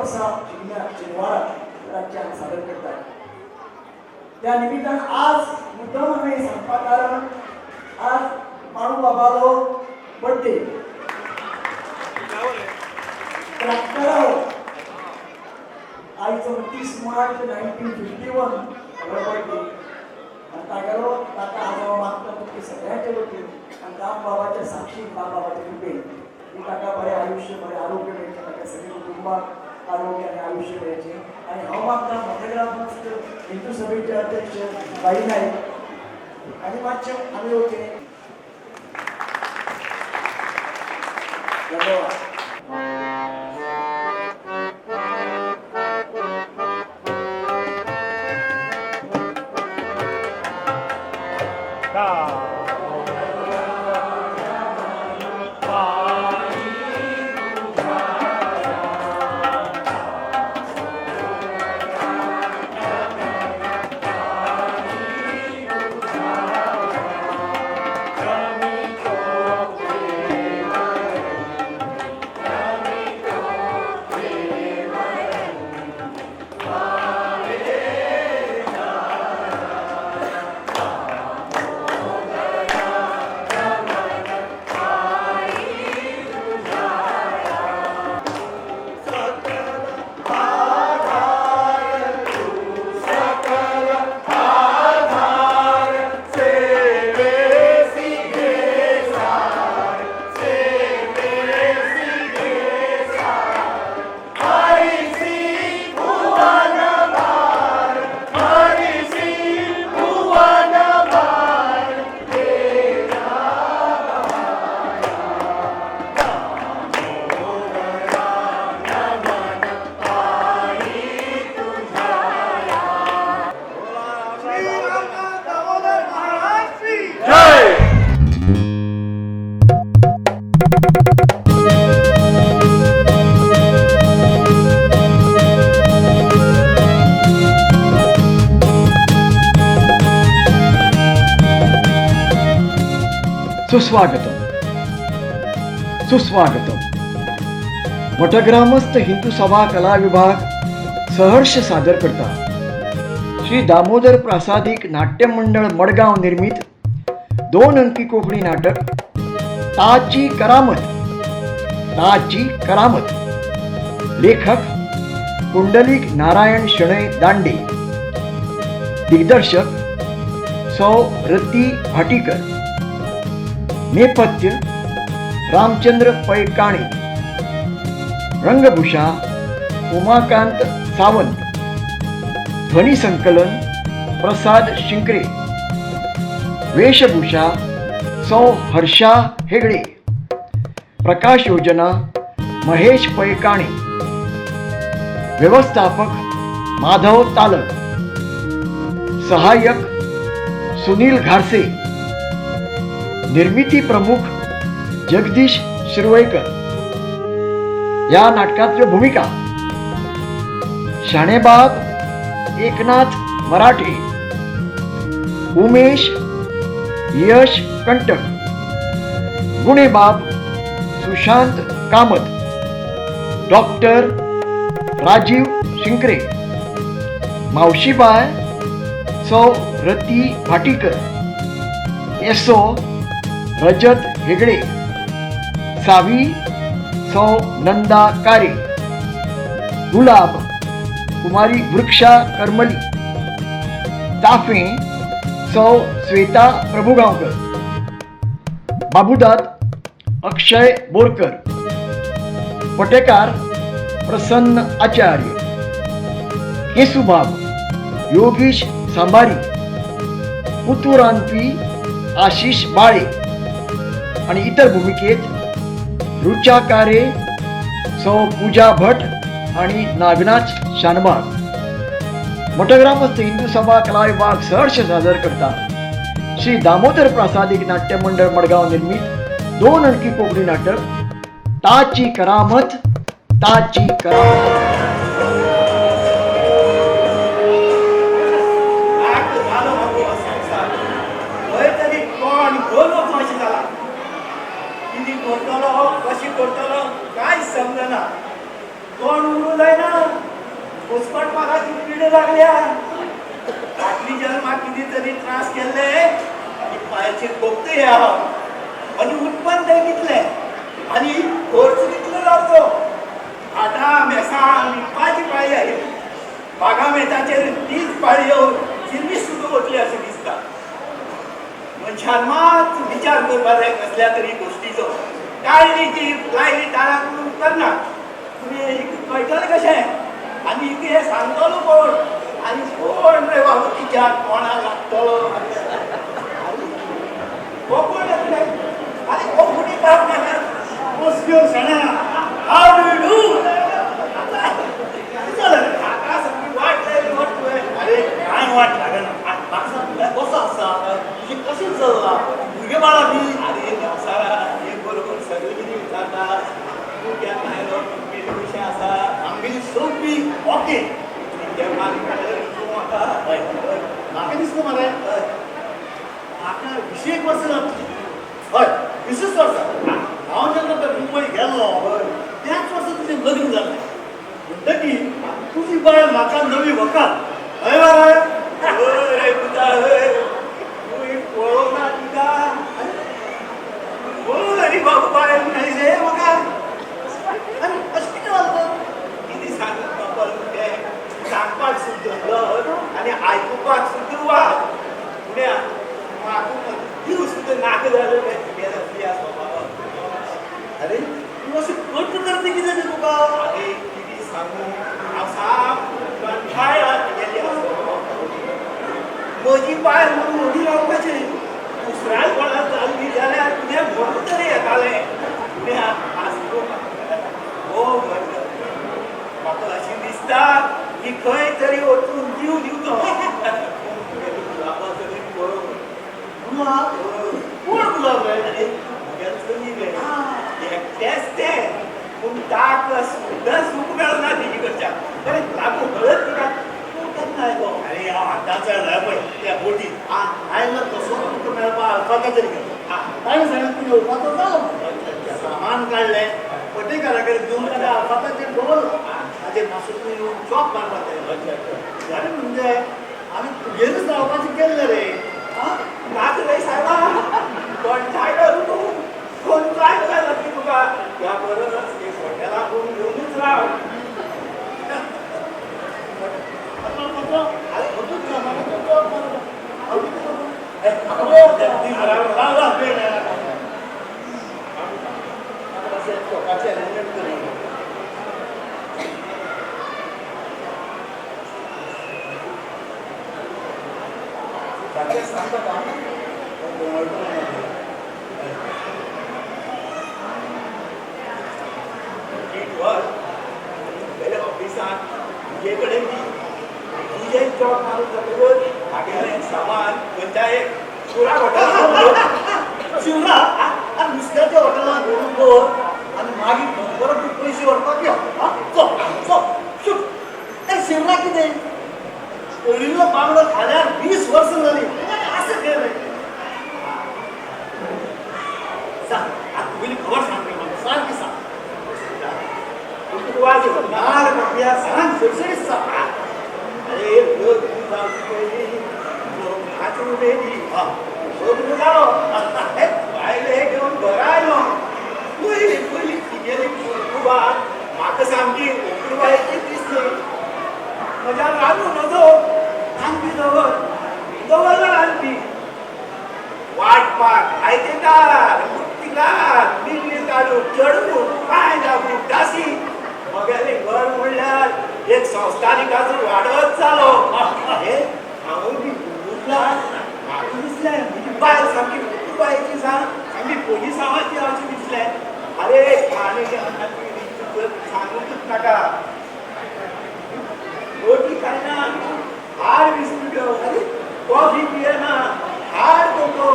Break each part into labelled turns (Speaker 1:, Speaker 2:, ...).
Speaker 1: असा चिन्हवाडा राज्य सादर करतात. त्या निमित्तान आज मुद्दाम आम्ही सांगपा कारण आज माणू बाबालो बर्थडे आईचं 29 मार्च 1951 बर्थडे तागेलो ताका हांव मागता तुमचे सगळ्यांचे वतीन आनी राम बाबाच्या साक्षी राम बाबाच्या कृपेन की ताका बरें आयुष्य बरें आरोग्य मेळचें ताका सगळ्या कुटुंबाक आरोग्य आनी आयुष्य मेळचें आनी हांव मागता मध्यग्रामस्थ हिंदू सभेचे अध्यक्ष बाई नायक आनी मातशें आमी वचें धन्यवाद.
Speaker 2: सुस्वागतम सुस्वागतम. वटग्रामस्थ हिंदू सभा कला विभाग सहर्ष सादर करता श्री दामोदर प्रासादिक नाट्य मंडळ मडगाव निर्मित 2 अंकी कोकणी नाटक ताची करामत. ताची करामत. लेखक पुंडलिक नारायण शणै दांडे. दिग्दर्शक सौ रती भाटीकर. नेपथ्य रामचंद्र पै काणे. रंगभूषा उमाकांत सावंत. ध्वनी संकलन प्रसाद शिंकरे. वेशभूषा सौ हर्षा हेगडे. प्रकाश योजना महेश पै काणे. व्यवस्थापक माधव तालक. सहाय्यक सुनील घारसे. निर्मिती प्रमुख जगदीश शिरवैकर. या नाटकातली भूमिका शाणेबाब एकनाथ मराठे. उमेश यश कंटक. गुणेबाब सुशांत कामत. डॉक्टर राजीव शिंकरे. मावशीबाय सौ रती भाटीकर. एसो रजत हेगडे. सावी सौ नंदा कारे. गुलाब कुमारी वृक्षा करमली. ताफे सौ श्वेता प्रभुगावकर. बाबूदाद अक्षय बोरकर. पटेकार प्रसन्न आचार्य. केसुबाब योगीश सांबारी. पुतुरांपी आशिष बाळे आणि इतर भूमिकेत रुचा कारे, सौ पूजा भट आणि नागनाथ शानबाग. मठग्रामस्थ हिंदू सभा कला विभाग सहर्ष सादर करता श्री दामोदर प्रासादिक नाट्य मंडळ मडगाव निर्मित 2 अंकी कोकणी नाटक ताची करामत. ताची करामत.
Speaker 1: कशी करतलो काय समजना. कोण उरू जायना
Speaker 3: किडे लागल्या आठवी जन्मात किती तरी त्रास केले आणि पायाचे कोपते या आणि उत्पन्न कितले आणि खर्च कितलो जावचो आता मेसा पाची पाळी आहे बागा मेताचेर तीच पाळी येऊन जिर्मी सुद्धा वतली अशें दिसता मनशान मात विचार करपा जाय कसल्या तरी गोष्टीचो काळजी जी लायली ताळा करून करना तुमी कळटलें कशें आनी हे सांगतलो कोण आनी कोण रे बाबा तिच्या कोणा लागतलो हो कोण येतले आनी हो फुटी काम नाका बसल्यो सणा हाव डू यू डू आता सगळी वाट लागली वाट तुवें अरे काय वाट लागना म्हाका तुला कसो आसा तुजी कशी चल्ला भुरगे बाळा बी अरे संवसारा एक बरोबर सगळी कितें विचारता तूं केन्ना आयलो तुमगेली कशें आसा आमगेली सोपी ओके म्हाका दिसता मरे म्हाका 20 वर्सां जातली हय 20 वर्सां हांव जेन्ना तो मुंबय गेल्लो त्याच वर्सा तुजें लग्न जालें म्हणटकीर तुजी बाय म्हाका नवी व्हंकल हय मरे रे पुता हय तुवें पळोवना तिका बोल रे बाबा बाय नाही रे म्हाका आनी अशें कितें जालें कितें सांगत बाबा तें सांगपाक सुद्दां आनी आयकुपाक सुद्दां वाज पुण्या म्हाका जीव सुद्दां नाका जालो तुगे आसलो बाबा अरे तूं अशें कट करता कितें तें तुका अरे कितें सांगू हांव साप कंठाळ्यात गेली आसलो म्हजी पाय म्हणून उडी रावपाचें दुसऱ्या कोणाक जाल्ली जाल्यार तुवें म्हणून तरी येतालें पुण्या आसलो हो म्हाका अशें दिसता की खंय तरी वचून जीव दिवचो कोण गुलाब रे चली रे एकटेच ते पूण ताका सुद्दां सूख मेळना तेजी कडच्यान अरे लागू कळत तुका तूं केन्ना आयलो अरे हांव आतांच आयला पळय त्या बोटीन आयलो तसो तुका मेळपा अल्फाका तरी गेलो ताणें सांगलें तूं येवपाचो जालो सामान काडलें पटेकारा कडेन घेवन ताका अल्फाकाचेर दवरलो ताचेर मातसो तूं येवन जॉब मारपाक जाय जालें म्हणजे आमी तुगेरूच रावपाचें केल्लें रे नाच रे सायबा कंठाळ्यो तूं कोण काय लागली तुका ह्या परस एक हॉटेला करून घेवनूच राव तुझेकडे तुझे जॉब मारून जातकच हागेलें सामान पंचायत शिवरा हॉटेलांत शिवरा आनी नुस्त्याच्या हॉटेलांत व्हरून दवर आनी मागीर परत तूं पयशे व्हरपाक यो चल चल शूट ए शिवरा कितें पयलींचो बांगडो खाल्यार 20 वर्सां जालीं आसा केलें सांग आतां तुगेली खबर सांग रे म्हाका सारकी सांग तुका वाज येता ना रे बाबा सांग सडसडीत सांग अरे लोक जावची पयलीं लोक उडयली लग्न जालो बायले घेवन घरा आयलो पयलीं पयलीं तिगेली कुटुंबाक म्हाका सामकी व्हंकलबायेची दिसली म्हज्या रानू नजो रांदपी दवरला रांदपी वाटपाक आयतेकार मुक्तीकार बिल्ली काडून चडून पांय दाबून दासी म्हगेलें घर म्हणल्यार एक संस्कारिकाचो वाडोच जालो हांवूय बी उरला म्हाका दिसलें म्हजी बायल सामकी कुटुंबायेची सामकी पोलिसांवाची अशें दिसलें अरे आनी सांगूंकूच नाका रोटी खायना हाड बिस्कीट अरे कॉफी पियना हाड कोको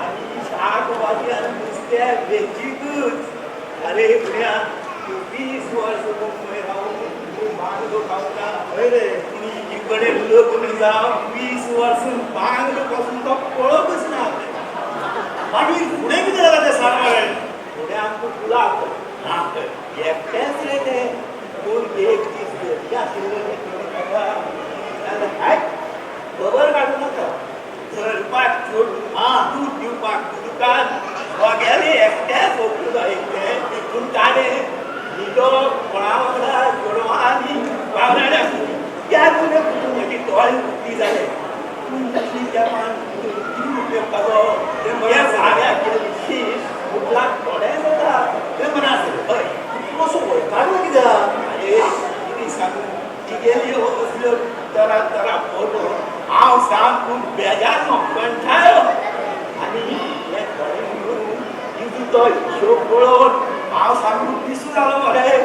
Speaker 3: आनी शाक भाजी आनी नुस्तें वेजीकूच अरे भुरग्या 20 वर्सां मुंबय रावून बांगडो खावता हय रे तुजी कडेन लग्न जावन 20 वर्सां बांगडो पासून तो पळोवंकच ना मागीर फुडें कितें जालां तें सांग मरे फुडें आमकां फुलां एकटेच रे तें पूण एक दीस घरी आशिल्लो जाले त्या मान उपयोग करो ते मला साड्या केली कुठला थोड्या होता ते म्हणा हय कसं होय काढलं किती अरे किती सांगू ती गेली असलो तरा तरा फोटो हांव सामको बेजार कंठाळ्यो आनी हे थोडे म्हणून तो हिशोब पळोवन हांव सामको पिसू जालो मरे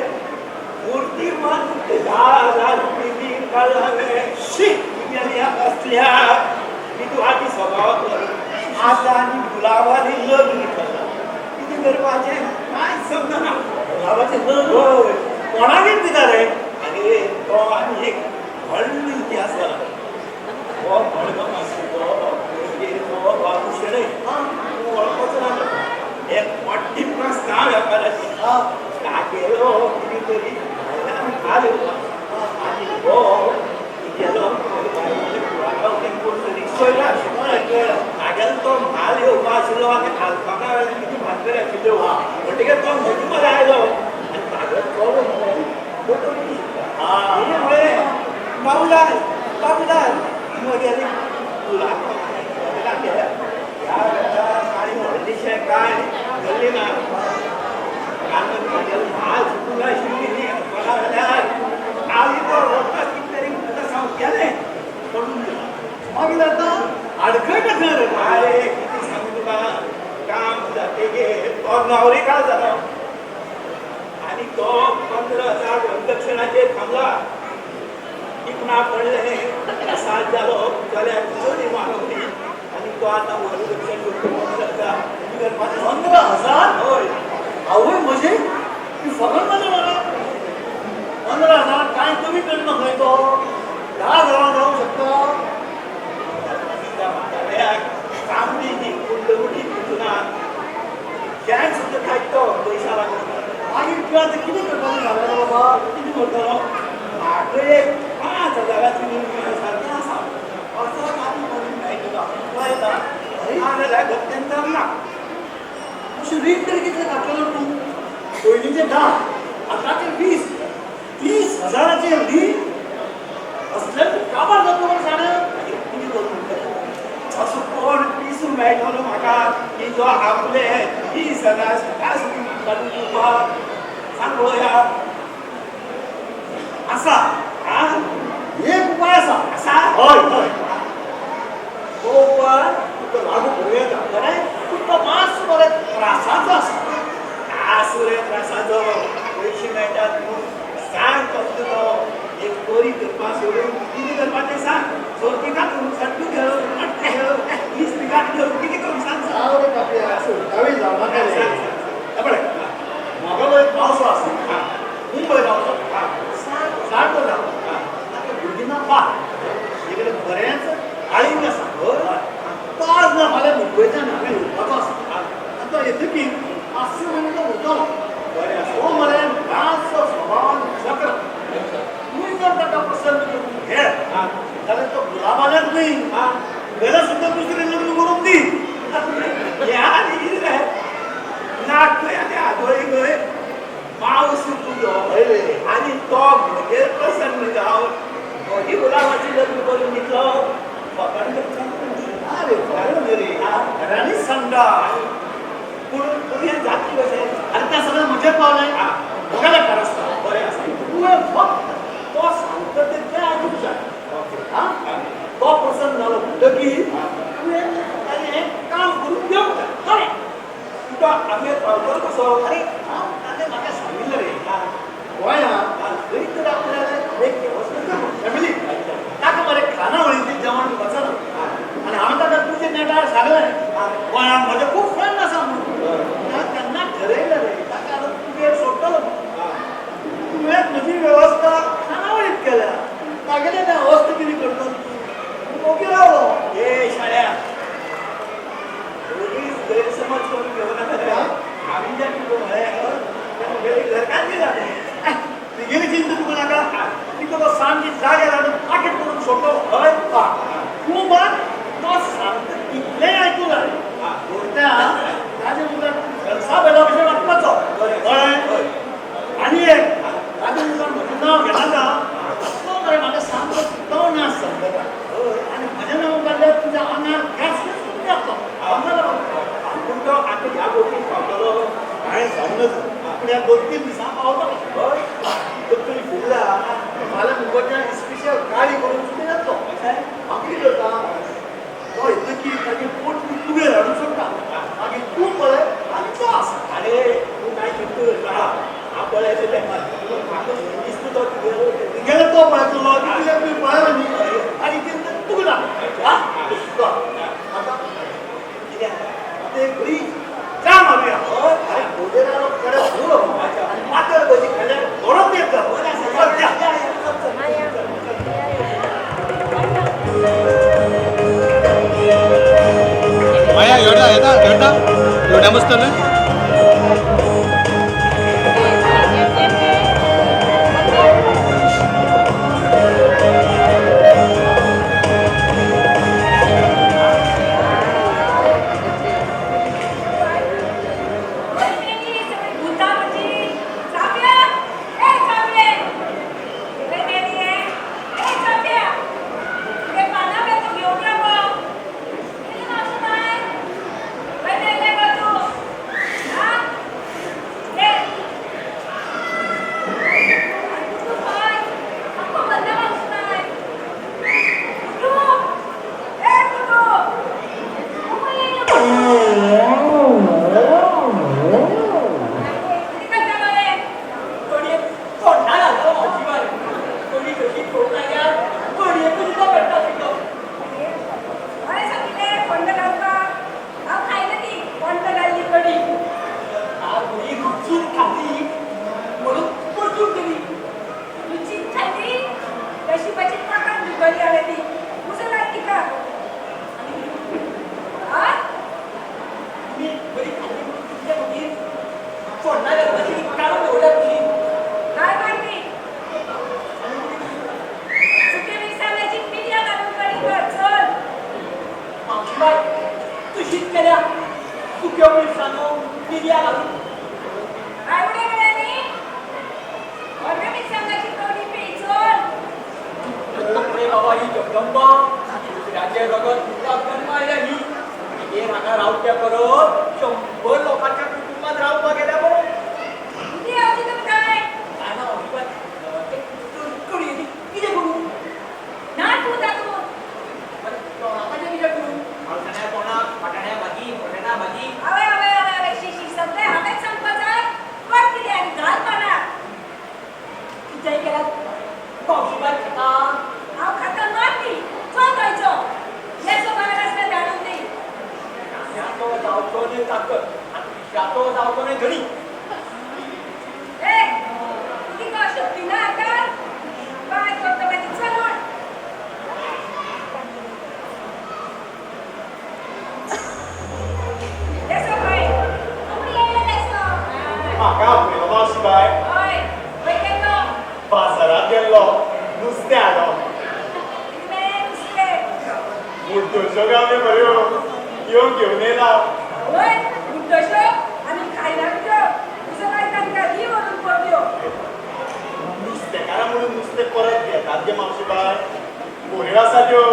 Speaker 3: मूर्ती मान 10,000 रुपये काढला हांवें शी गेल्या असल्या मी तू आधी स्वभाव आता आणि गुलाबाने लग्न केलं किती करपाचें काय समजना गुलाबाचें लग्न होय कोणागेर दिता रे आरे तो आनी एक व्हडलो इतिहास आसा हो व्हडलो मातसो तो बाबू शेळय तूं वळखोचो ना एक मोठी प्रस्ताव व्यापाराची काकेलो कितें तरी आलो आनी हो गेलो तो म्हाल येवपा आशिल्लो आनी खालपाका वेळार कितें भानगडी आशिल्ल्यो म्हणटकीर तो म्हजे मरे आयलो आनी ताजो चलो बाबूलाल बाबूलाल गेली काळी व्हडलीशें कांय धरली ना म्हाल सुटूंक आशिल्ली कोणा वेल्यार हांव तो वता कितें तरी गेलें पडून गेलो मागीर आतां आडखळ रे अरे किती सांगू तुका काम जातकीर तो नवरिकाळ जालो आनी तो 15,000 वरदक्षिणाचेर थांबला इकना पडले साथ जालो जाल्यार चोरी मागवली आनी तो आतां वरदक्षिण करता
Speaker 1: 15,000
Speaker 3: हय
Speaker 1: आवय म्हजे फगत जालें मरे 15,000 कांय कमी करना खंय तो 10,000 जावंक शकता
Speaker 3: सामनी ही कुंडवडी तुना गॅस सुद्दां काडटो पयशा लागून
Speaker 1: मागीर तूं आतां कितें करपाचें घालना बाबा
Speaker 3: कितें करतलो म्हाका एक 5,000ची नोकरी सारकी आसा असो आनी कोणी मेळटलो पळयता नाजाल्यार गत्यंतर ना
Speaker 1: अशें रीण तरी कितलें काडटलो तूं पयलींचे 10 आतांचे 20,000चे रीण असले काबार जाता म्हण सांग
Speaker 3: कितें करूं असो कोण पिसून मेळटलो म्हाका की जो आपले 20,000 सकाळ सुटी काडून दिवपाक सांग पळोवया आसा
Speaker 1: एक उपाय आसा हय हय तो उपाय तुका लागू करूं येता कळ्ळें पूण तो मातसो मरे त्रासाचो आसा
Speaker 3: त्रासाचो पयशे मेळटात म्हूण सांग कसलो तो एक कोरी करपाक सोडून कितें करपाचें सांग सोरती काडून सट्टू घेवन मट्टे घेवन इस्त्री काडून कितें करूं सांग
Speaker 1: आवडे कापया सुटावी जावं नाका रे पळय म्हाका एक मावसो आसा मुंबय रावता सारको जाता भुरगीं पांच इकडे बरेंच आळींग आसा तो आज ना फाल्यां मुंबयच्यान हांगा येवपाचो आसा आनी तो येतकीर 500 म्हयने तो उरतलो
Speaker 3: बरें आसा
Speaker 1: हो मरे मातसो स्वभावान चक्र तुवें जर ताका पसंत करून घे जाल्यार तो गुलाबाल्याच न्ही घरा सुद्दां दुसरें लग्न करून दी
Speaker 3: ह्या आनी कितें रे नाटकय आनी आदोळी खंय पावस तुजो आनी तो म्हजेर प्रसन्न जावन म्हजी गुलाबाची लग्न करून दितलो फकाण
Speaker 1: अरे फागड रे घरांनीच सांगता
Speaker 3: पूण हें जातलें कशें
Speaker 1: आनी तें सगळें म्हजेर पावलें म्हाका बेकार आसता
Speaker 3: बरें आसा
Speaker 1: तुवें फक्त तो सांगता तें आयकूंक जाय तो प्रसन्न जालो म्हणटकीर तुवें ताणें हें काम करून घेवंक जाय खरें
Speaker 3: तुका आमी पावतलो कसो
Speaker 1: अरे ताणें म्हाका सांगिल्लें रे गोंयांत खंय तर आपल्याला एक वेवस्थीत फॅमिली ताका मरे खानावळींतलें जेवण वचना आनी हांवें ताका तुजे नेटार सांगलें गोंयांत म्हजे खूब फ्रेंड आसा म्हणून तेन्ना ठरयलें रे ताका आतां तुगेर सोडटलो तुवें म्हजी वेवस्था खानावळींत केल्या तागेलें तें अवस्था कितें करता तूं ओके रावलो
Speaker 3: ए शाळ्या रोगीच गैरसमज करून घेवं नाका रे हांवें जें तुका म्हळें तें म्हगेली घरकान्नी जालें
Speaker 1: तुगेली चिंता तुका नाका तिका तो सामकी जाग्यार हाडून पाकेट करून सोडटलो हय तूं मात तो सांगता कितलेंय आयकूं जाय गोरत्या ताजे मुखार जलसा बेला भशेन वागपाचो हय आनी एक ताजे मुखार म्हजें नांव घेनाका तो मरे म्हाका सामको तो नाच समजता
Speaker 3: म्हणूनच आपण या 2-3 दिवसा पावतो तरी फुडला मला मुंबईच्या स्पेशल गाडी करून सुद्धा जातो आम्ही करता तो इतकं की तागे पोट तुगे हाडूंक शकता मागीर तूं पळय आनी तो आसा अरे तूं काय चिंतू हांव पळयचे टायमार म्हाका दिसता तो गेलो तो पळयतलो कितें तुवें पळयलो न्ही आनी कितें तुका ना आतां कितें आतां एक बरी च्या मारूया अरे गोदेरालो कडक धुलो आनी पातळ भजी खाल्ल्यार गरम येता
Speaker 4: माया एवढा मस्त ना बाजारात गेल्लो नुस्तें हाडप मुड्डोश्यो गावल्यो बऱ्यो यो घेवन येयला नुस्तेकारां म्हणून नुस्तें परत घेतात गे मावशी बाय बऱ्यो आसा त्यो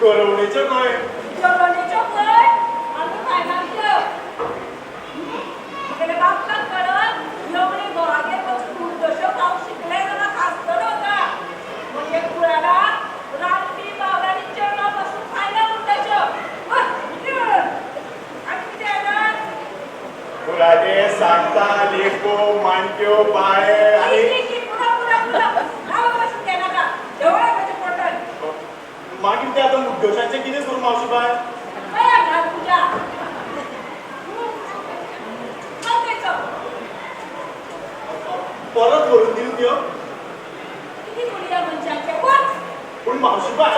Speaker 4: गरवणेच्यो खंय फुलादे सांगता लेपो माणक्यो बाळे आनी मागीर ते आतां मुड्डोशांचें कितें करूं मावशी बाय परत भरून दिवं त्यो पूण मावशी बाय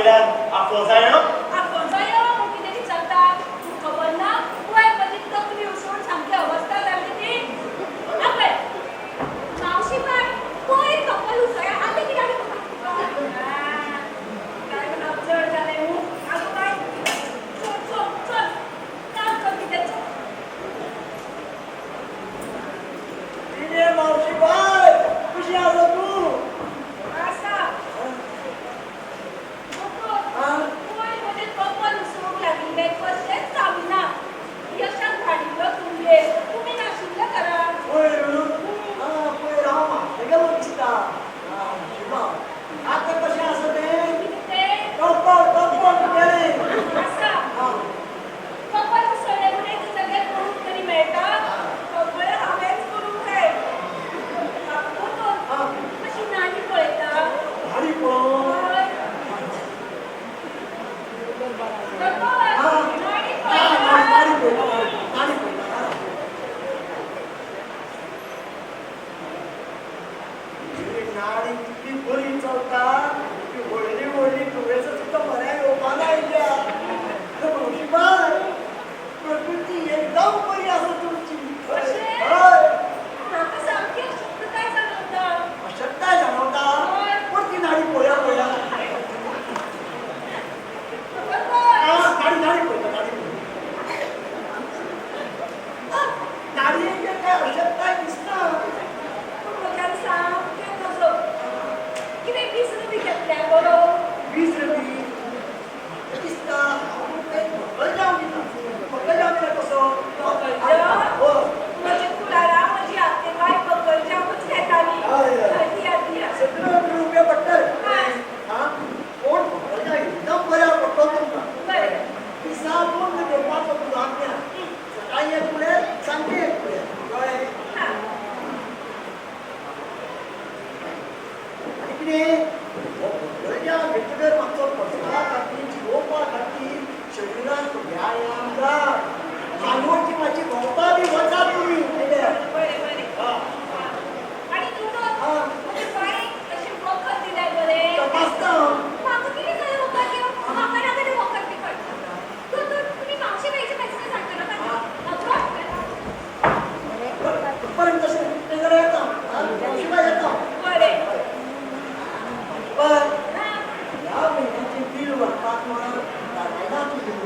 Speaker 4: वयल्यान आफोजायो
Speaker 1: तिने मावशी बाय कशी आलो तू होय रू पळय राव म्हाका गेलो दिसता शिवा आता कशें आसा तें कपल गेले भारी पळोवन गाडी पळयता नाडी कितली बरी चलता ती व्हडली व्हडली टुवेसां सुद्दां बऱ्या येवपा लायल्या मावशी बाय प्रकृती एकदम बरी आसा तुमची हय अशक्ताय जाणवता पण ती नाडी पळया पळया नाडी पळयता नाडी काय अशक्ताय दिसता वीस रवी दिसता फकल जावं दिता कसो सगळं रुपया पडटले हा कोण फकल जाय एकदम बऱ्या पडटलो तुमकां दिसा दोन घेवपाचो तुजो आज्ञा सकाळी एक फुडें सांजे एक फुडें कळ्ळें आनी कितें भुरग्या भितर मातसो पसरा खातीर जिवोवपा खातीर शरिराक व्यायाम जाय मानवाची मातशी भोंवपा बी वचा तुमी तपासता पर्यंत तशें तें जाल्यार येता शिवाय येता पण ह्या म्हयन्याची बील भरपाक म्हणून धाडयना तुमी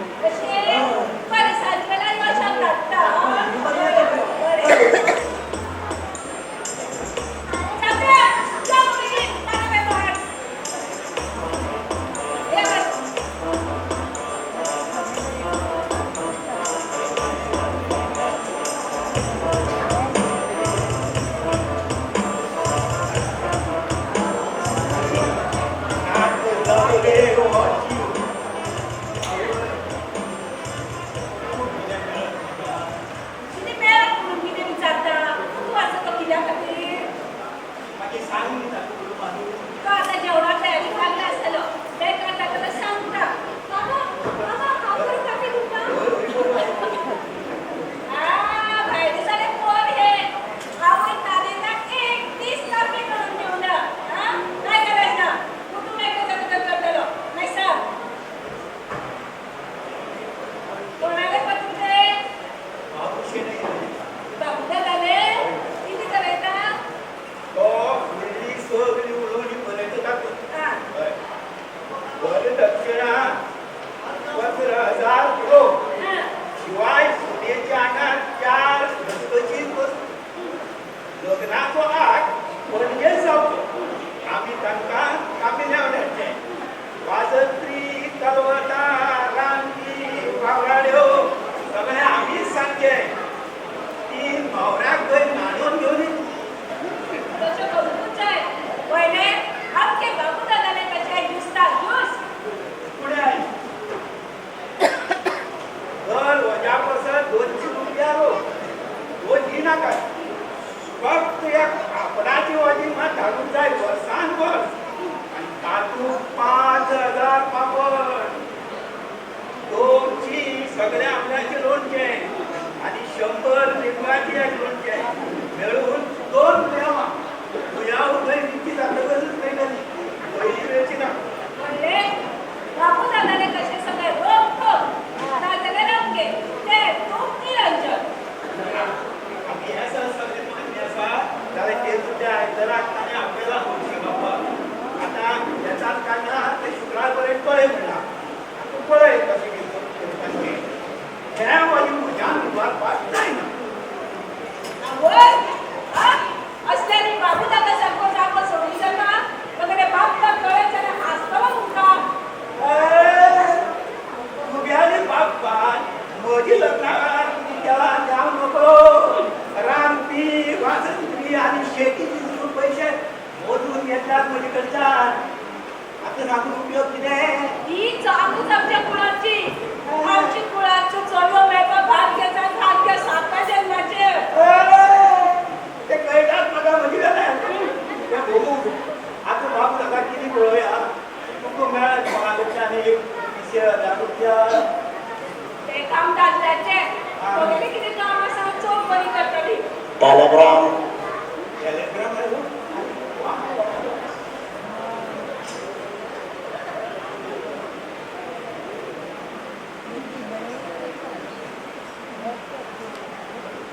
Speaker 5: ते काम दादल्याचे वगैरे किती काम असा चोख बरी करतली
Speaker 4: टेलिग्राम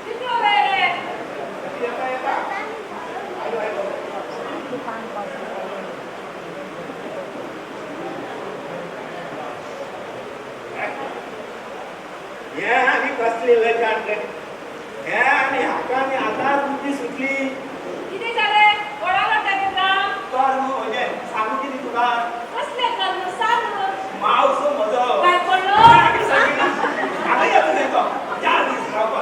Speaker 5: किती वेळ रे
Speaker 3: हे आणि कसलेलं जाण रे हे आणि हाताने आता तुमची सुटली
Speaker 5: किती झाले कोणाला त्याचे काम
Speaker 3: तर म्हणजे सांगू किती तुला
Speaker 5: कसले काम सांग
Speaker 3: मावस मजो
Speaker 5: काय पडलं
Speaker 3: आता येतो देतो 4 दिवस राहा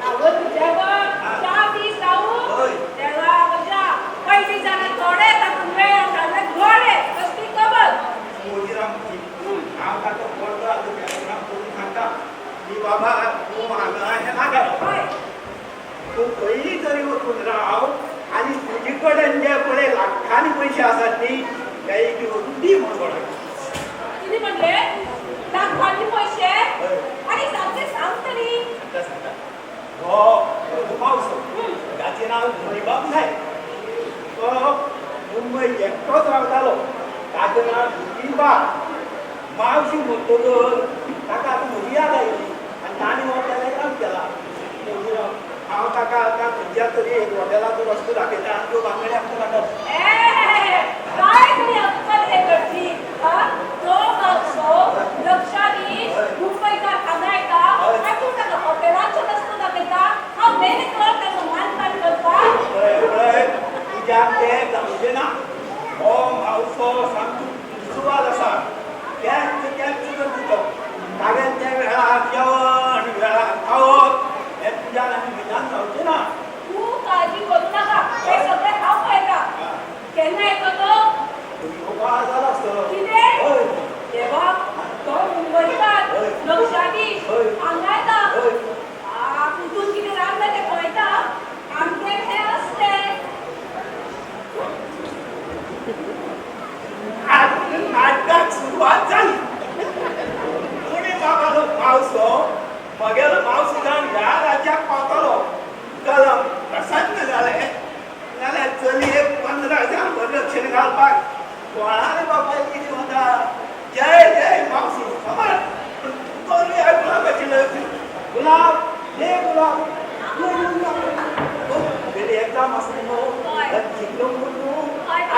Speaker 5: अगं तुझ्या बघ 4 दिवस राहू
Speaker 3: होय.
Speaker 5: तेव्हा बघा पहिली जण थोडे तर वेळ झाले घोडे कसली कबल
Speaker 3: मोजीरामची नाव टाकतो बोलतो आता टेलिग्राम करून सांगता की बाबा तू माझा हे नागा
Speaker 5: होय
Speaker 3: तू पहिली जरी उठून राव आणि तुझीकडे जे पुढे लाखांनी पैसे असतात ती काही घेऊन दी म्हणून
Speaker 5: किती म्हणले दाखवानी पैसे आणि सांगते सांग तरी
Speaker 3: हो पाऊस त्याचे नाव धनीबाब नाही तो मुंबई एकटोच रावतालो ताचे नाव धनीबा मावशी म्हणतो तर ताका आता म्हजी याद आयली आणि ताणी हो टेलिग्राम केला हांव ताका आतां खंयच्या तरी एक हॉटेलाचो रस्तो दाखयता आनी त्यो बांगडे आमकां लागत
Speaker 5: काय तरी अक्कल हे करती हा तो मागसो लक्षाधीश मुंबईचा खानायका काय तू त्याला हॉटेलाचो रस्तो दाखयता हा मेन कर त्याचं मानपान करता
Speaker 3: पळय तुज्याक तें जावचें ना हो मावसो सामको सुवाल आसा तेंच कर तुजो तागेन त्या वेळार जेवण वेळार खावप हें तुज्यान आनी म्हज्यान जावचें ना
Speaker 5: तू काळजी करू नका हे सगळे हांव पळयता केन्ना येतो तो
Speaker 3: योगा जाला आसतलो
Speaker 5: कितें
Speaker 3: हय
Speaker 5: देवा तो मुंबईकार लक्षाधीश
Speaker 3: होय.
Speaker 5: हांगायता
Speaker 3: हय
Speaker 5: कुठून किती रावलं ते पळयता आमचे हे असते
Speaker 3: नाटकाक सुरवात जाली कोणी बाबालो मावसो मगेलो मावसो जावन ह्या राज्याक पावतलो कलम प्रसन्न जाले जाल्यार चलयेक 15,000 वरदक्षिणे घालपाक कोणाले बापाय कितें म्हणटा जय जय मावशी खबर करूया गुलाबाची लग्न गुलाब हे गुलाब गेली एक्झाम आसली न्हू जिंकलो म्हणून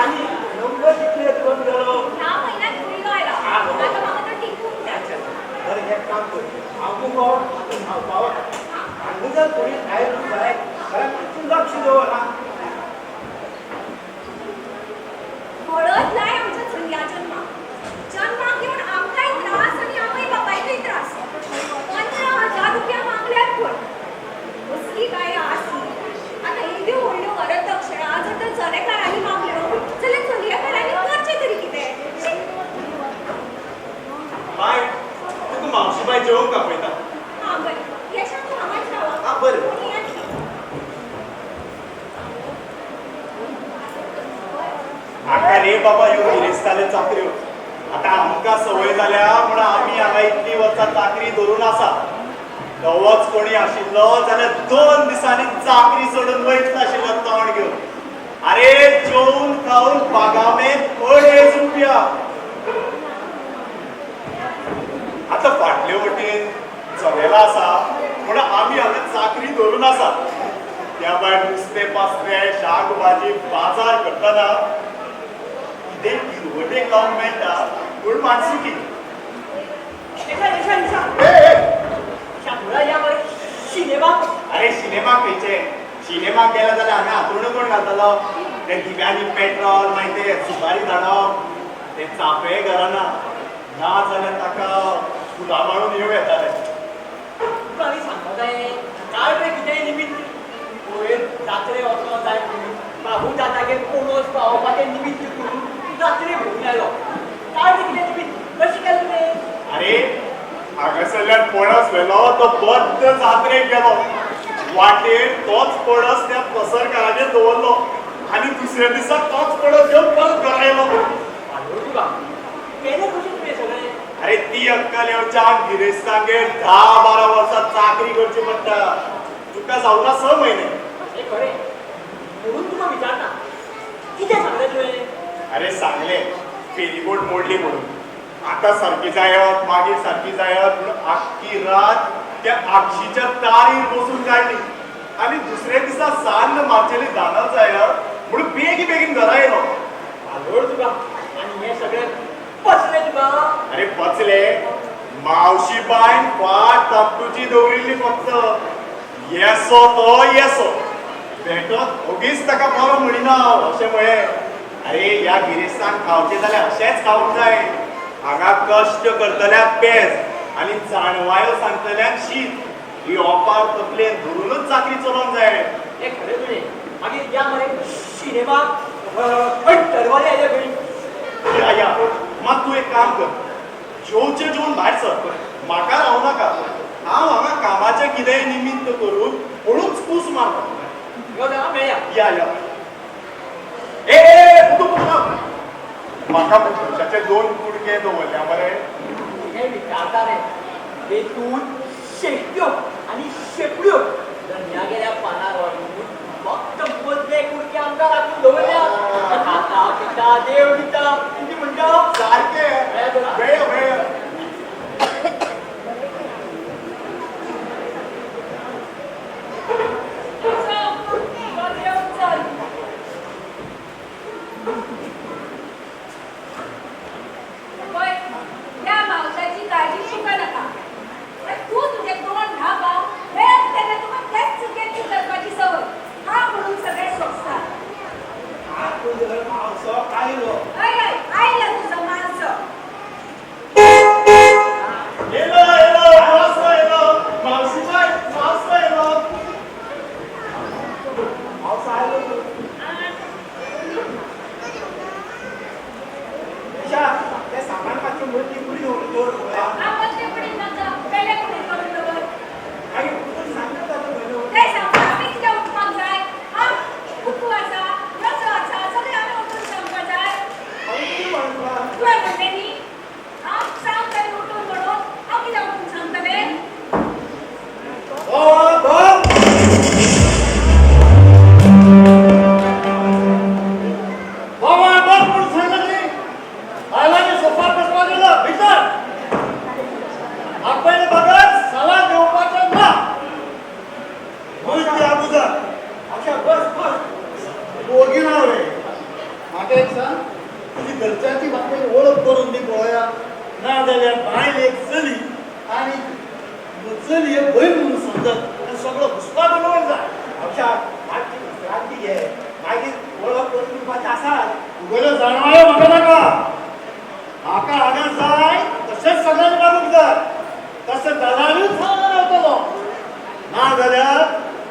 Speaker 3: आणि नंबर जितले कोण गेलो
Speaker 5: ह्या महिन्यात घरी गायला आता म्हाका तर टिकून द्या
Speaker 3: बरं एक काम कर हांव मुगो हांव पावत हांगा जर कोणी भायर जाय जाल्यार तूं लक्ष दवर आं
Speaker 5: हळद नाही आमच्या चुलया जन्माक येऊन आमकांय त्रास आणि आमय बापायकय त्रास 15,000 रुपया मागल्यात पण कसली काय आसी आता एवढ्यो व्हडल्यो वरदक्षिणा जर तर चलेकारांनी मागल्यो जाल्यार चलयेकारांनी करचें तरी कितें
Speaker 4: बाय तुका मावशीबाई जेवंक आपयता
Speaker 5: हां बरें येशात तूं हांगाच रावा
Speaker 4: हां बरें
Speaker 5: कोणी येतली
Speaker 4: आका रे बाबा ह्यो गिरेस्ताल्यो चाकऱ्यो आतां आमकां संवय जाल्या म्हूण आमी हांगा इतलीं वर्सां चाकरी धरून आसा नवोच कोणी आशिल्लो जाल्यार 2 दिसांनी चाकरी सोडून वयत नाशिल्लो तोंड घेवन अरे जेवून खावन बागामेंत 2.5 रुपया आतां फाटले वटेन चलेला आसा म्हूण आमी हांगा चाकरी धरून आसा त्या भायर नुस्तें पासलें शाक भाजी बाजार करतना कितें किरवटेक लावंक मेळटा पूण मानसुकी अरे सिनेमा खंयचे सिनेमाक गेला जाल्यार हांगा हातरुण कोण घालतलो ते दिव्यांनी पेट्रोल मागीर ते सुपारी धाडप ते चाफे घराना ना जाल्यार ताका फुलां माळून येवं येताले
Speaker 6: तुका सांगता जाय काल रे कितें निमित्त पळय जात्रे वचोंक जाय म्हणून बाबू जातागेर पणस पावोवपाचें निमित्त करून जात्रे भोंवून आयलो काल रे कितें निमित्त कशें केलें तुवें
Speaker 4: अरे हांगासरल्यान पणस व्हेलो तो बद्द जात्रेक गेलो वाटेर तोच पणस त्या प्रसरकाराचेर दवरलो आनी दुसऱ्या दिसा तोच पणस घेवन परत घरा येयलो
Speaker 6: तुका केले कशी तुवें सगळे
Speaker 4: अरे ती अक्कल येवच्यान गिरेस्तांगेर 10-12 वर्सां चाकरी करची पडटा. तुका जावना 6 म्हयने.
Speaker 6: हे खरें म्हणून तुका विचारता कितें सांगलें तुवें
Speaker 4: अरे सांगले फेरीबोट मोडली म्हणून. आता सारखी जायत मागीर सारखी जायत म्हणून आख्खी रात त्या आक्षीच्या तारीर बसून काडली आनी दुसऱ्या दिसा सान्न मागचेली दाना जायत म्हणून बेगीन घरा येयलो.
Speaker 6: आवड तुका आनी हे सगळें पसलें तुका
Speaker 4: अरे पचले मावशी बायन फाट तापटूची दवरिल्ली फक्त. येसो तो येसो भेटत ओगीच ताका बरो म्हणिना अशें म्हळें. अरे ह्या गिरेस्तान खावचें जाल्यार अशेंच खावंक जाय. हांगा कश्ट करतल्याक पेज आनी जाणवायो सांगतल्याक शीत. ही ओपार तकलेन धरूनच चाकरी चलोवंक जाय.
Speaker 6: हे खरें तुवें मागीर या मरे सिनेमाक टरवाले आयले खंय
Speaker 4: या मात तूं एक काम कर. जेवचे जेवन भायर सर. म्हाका रावू नाका. हांव हांगा कामाचें कितेंय निमित्त करून हळूच पूस मारता.
Speaker 6: यो देवा मेळया
Speaker 4: या ए तूं म्हाका पयशाचे 2 कुडके दवरल्या मरे.
Speaker 6: हे विचारता रे देखून शेट्यो आनी शेपड्यो धन्या गेल्या पानार वाडून फक्त मदले कुडके आमकां राखून दवरल्या. खाता पिता देव दिता कितें म्हणटा
Speaker 4: सारकें वेळ
Speaker 5: या मावशाची काळजी तुका नका. तू तुझे 2 ढाबा वेळात तेन्ना तुका त्याच चुकेची करपाची सवय. हा म्हणून सगळे सोंसतात.
Speaker 3: तुझं मावसो आयलो.
Speaker 5: आयला तुझं माणसं.
Speaker 4: येलो मावसो येलो. मावशी बाय मावसो येलो.
Speaker 3: मावसो आयलो तू. ईशा, ते सामान मातशी मोठी कुडी दवर.
Speaker 5: आपण ते पुढे नका पहिले पुढे करून दवर.
Speaker 3: आणि तू सांगत जातो म्हणून.
Speaker 5: ते सांगता आम्ही किती उठपाक जाय. हा उपवासा रसाचा सगळे आम्ही उठून सांगपाक जाय.
Speaker 3: आणि तू म्हणला
Speaker 5: तुला म्हणले नी हा सांगताले उठून म्हणून आम्ही जाऊन उठून सांगतले.
Speaker 3: अच्छा बस
Speaker 7: तुझी घरच्यांची म्हाका ओळख करून दी पळोवया. ना जाल्यार बायल एक चली आनी चली एक भयण म्हणून समजत आनी सगळो घुसपा बरोबर जाय.
Speaker 3: अच्छा मातशी विश्रांती घे. मागीर ओळख करून दिवपाची आसा.
Speaker 7: तुगेलो जाणवायो म्हाका नाका. म्हाका हांगा जाय तशेंच सगळ्यांक वागूंक जाय. तसो दलालूच हांगा रावतलो. ना जाल्यार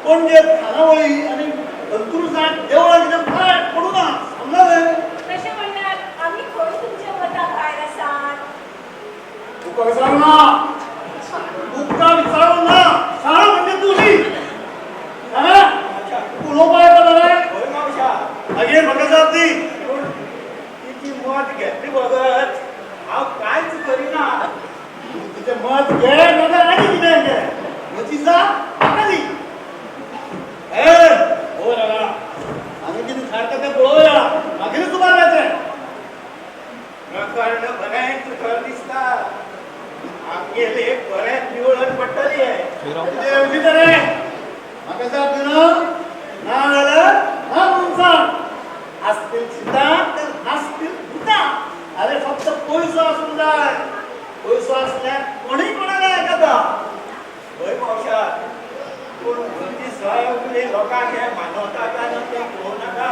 Speaker 7: पणजे खानावळी आनी अंत्रुजांत देवळां कितें भायर पडूं ना. समजलें?
Speaker 5: तसे म्हणल्यार आम्ही खंय तुमच्या मताक भायर आसात.
Speaker 7: तुका विचारू ना. तुका विचारू ना. शाळा म्हणजे तुझी. उलोवपा येता जाल्यार
Speaker 3: होय मावशा.
Speaker 7: मागीर म्हाका जाप दी.
Speaker 3: पूण तिची मत घेतली बगत हांव कांयच करिना.
Speaker 7: तुजें मत घे नाजाल्यार आनी कितें घे. म्हजी जाप म्हाका दी. हो नाका. आनी कितें थारता तें पळोवया. मागीरच तुका मेळचें.
Speaker 3: नकळण बरेंच खर दिसता. आमगेले बरेंच निवळण पडटली हे.
Speaker 7: तुजें अशी रे. म्हाका जाप दिना. ना जाल्यार ना म्हणून सांग. आसतील चिंतात तर नासतील भुतां. अरे फक्त पयसो आसूंक जाय. पयसो आसल्यार कोणीय कोणाला आयकता.
Speaker 3: होय मावशा. पूण तुमची सगळी लोकांक हे मानवता काय ते कळूं नाका.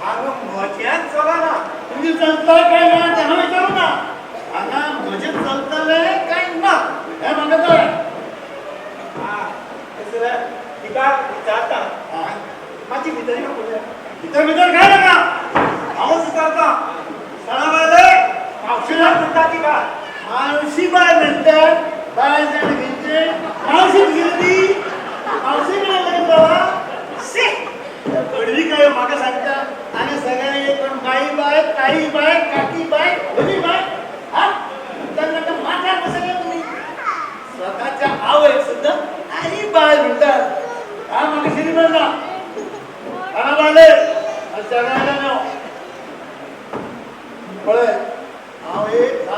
Speaker 3: हांगा म्हजेंच चलना.
Speaker 7: तुमची चलता काय ना तें हांव विचारूं ना. हांगा म्हजें चलतलें काय ना हें म्हाका जाय.
Speaker 3: जाल्यार तिका विचारता. मातशी भितर यो पळोवया.
Speaker 7: भितर काय नाका. हांवच विचारता. शाळा बायले
Speaker 3: मावशीला म्हणटा तिका.
Speaker 7: मावशी बाय म्हणटात. बाय जाण घेतले मावशी गेली. मावशी कडेन लग्न जावा. कडवी काय म्हाका सांगता. आनी सगळ्यांनी एक कोण बाई बाय ताई बाय काकी बाय भनी बाय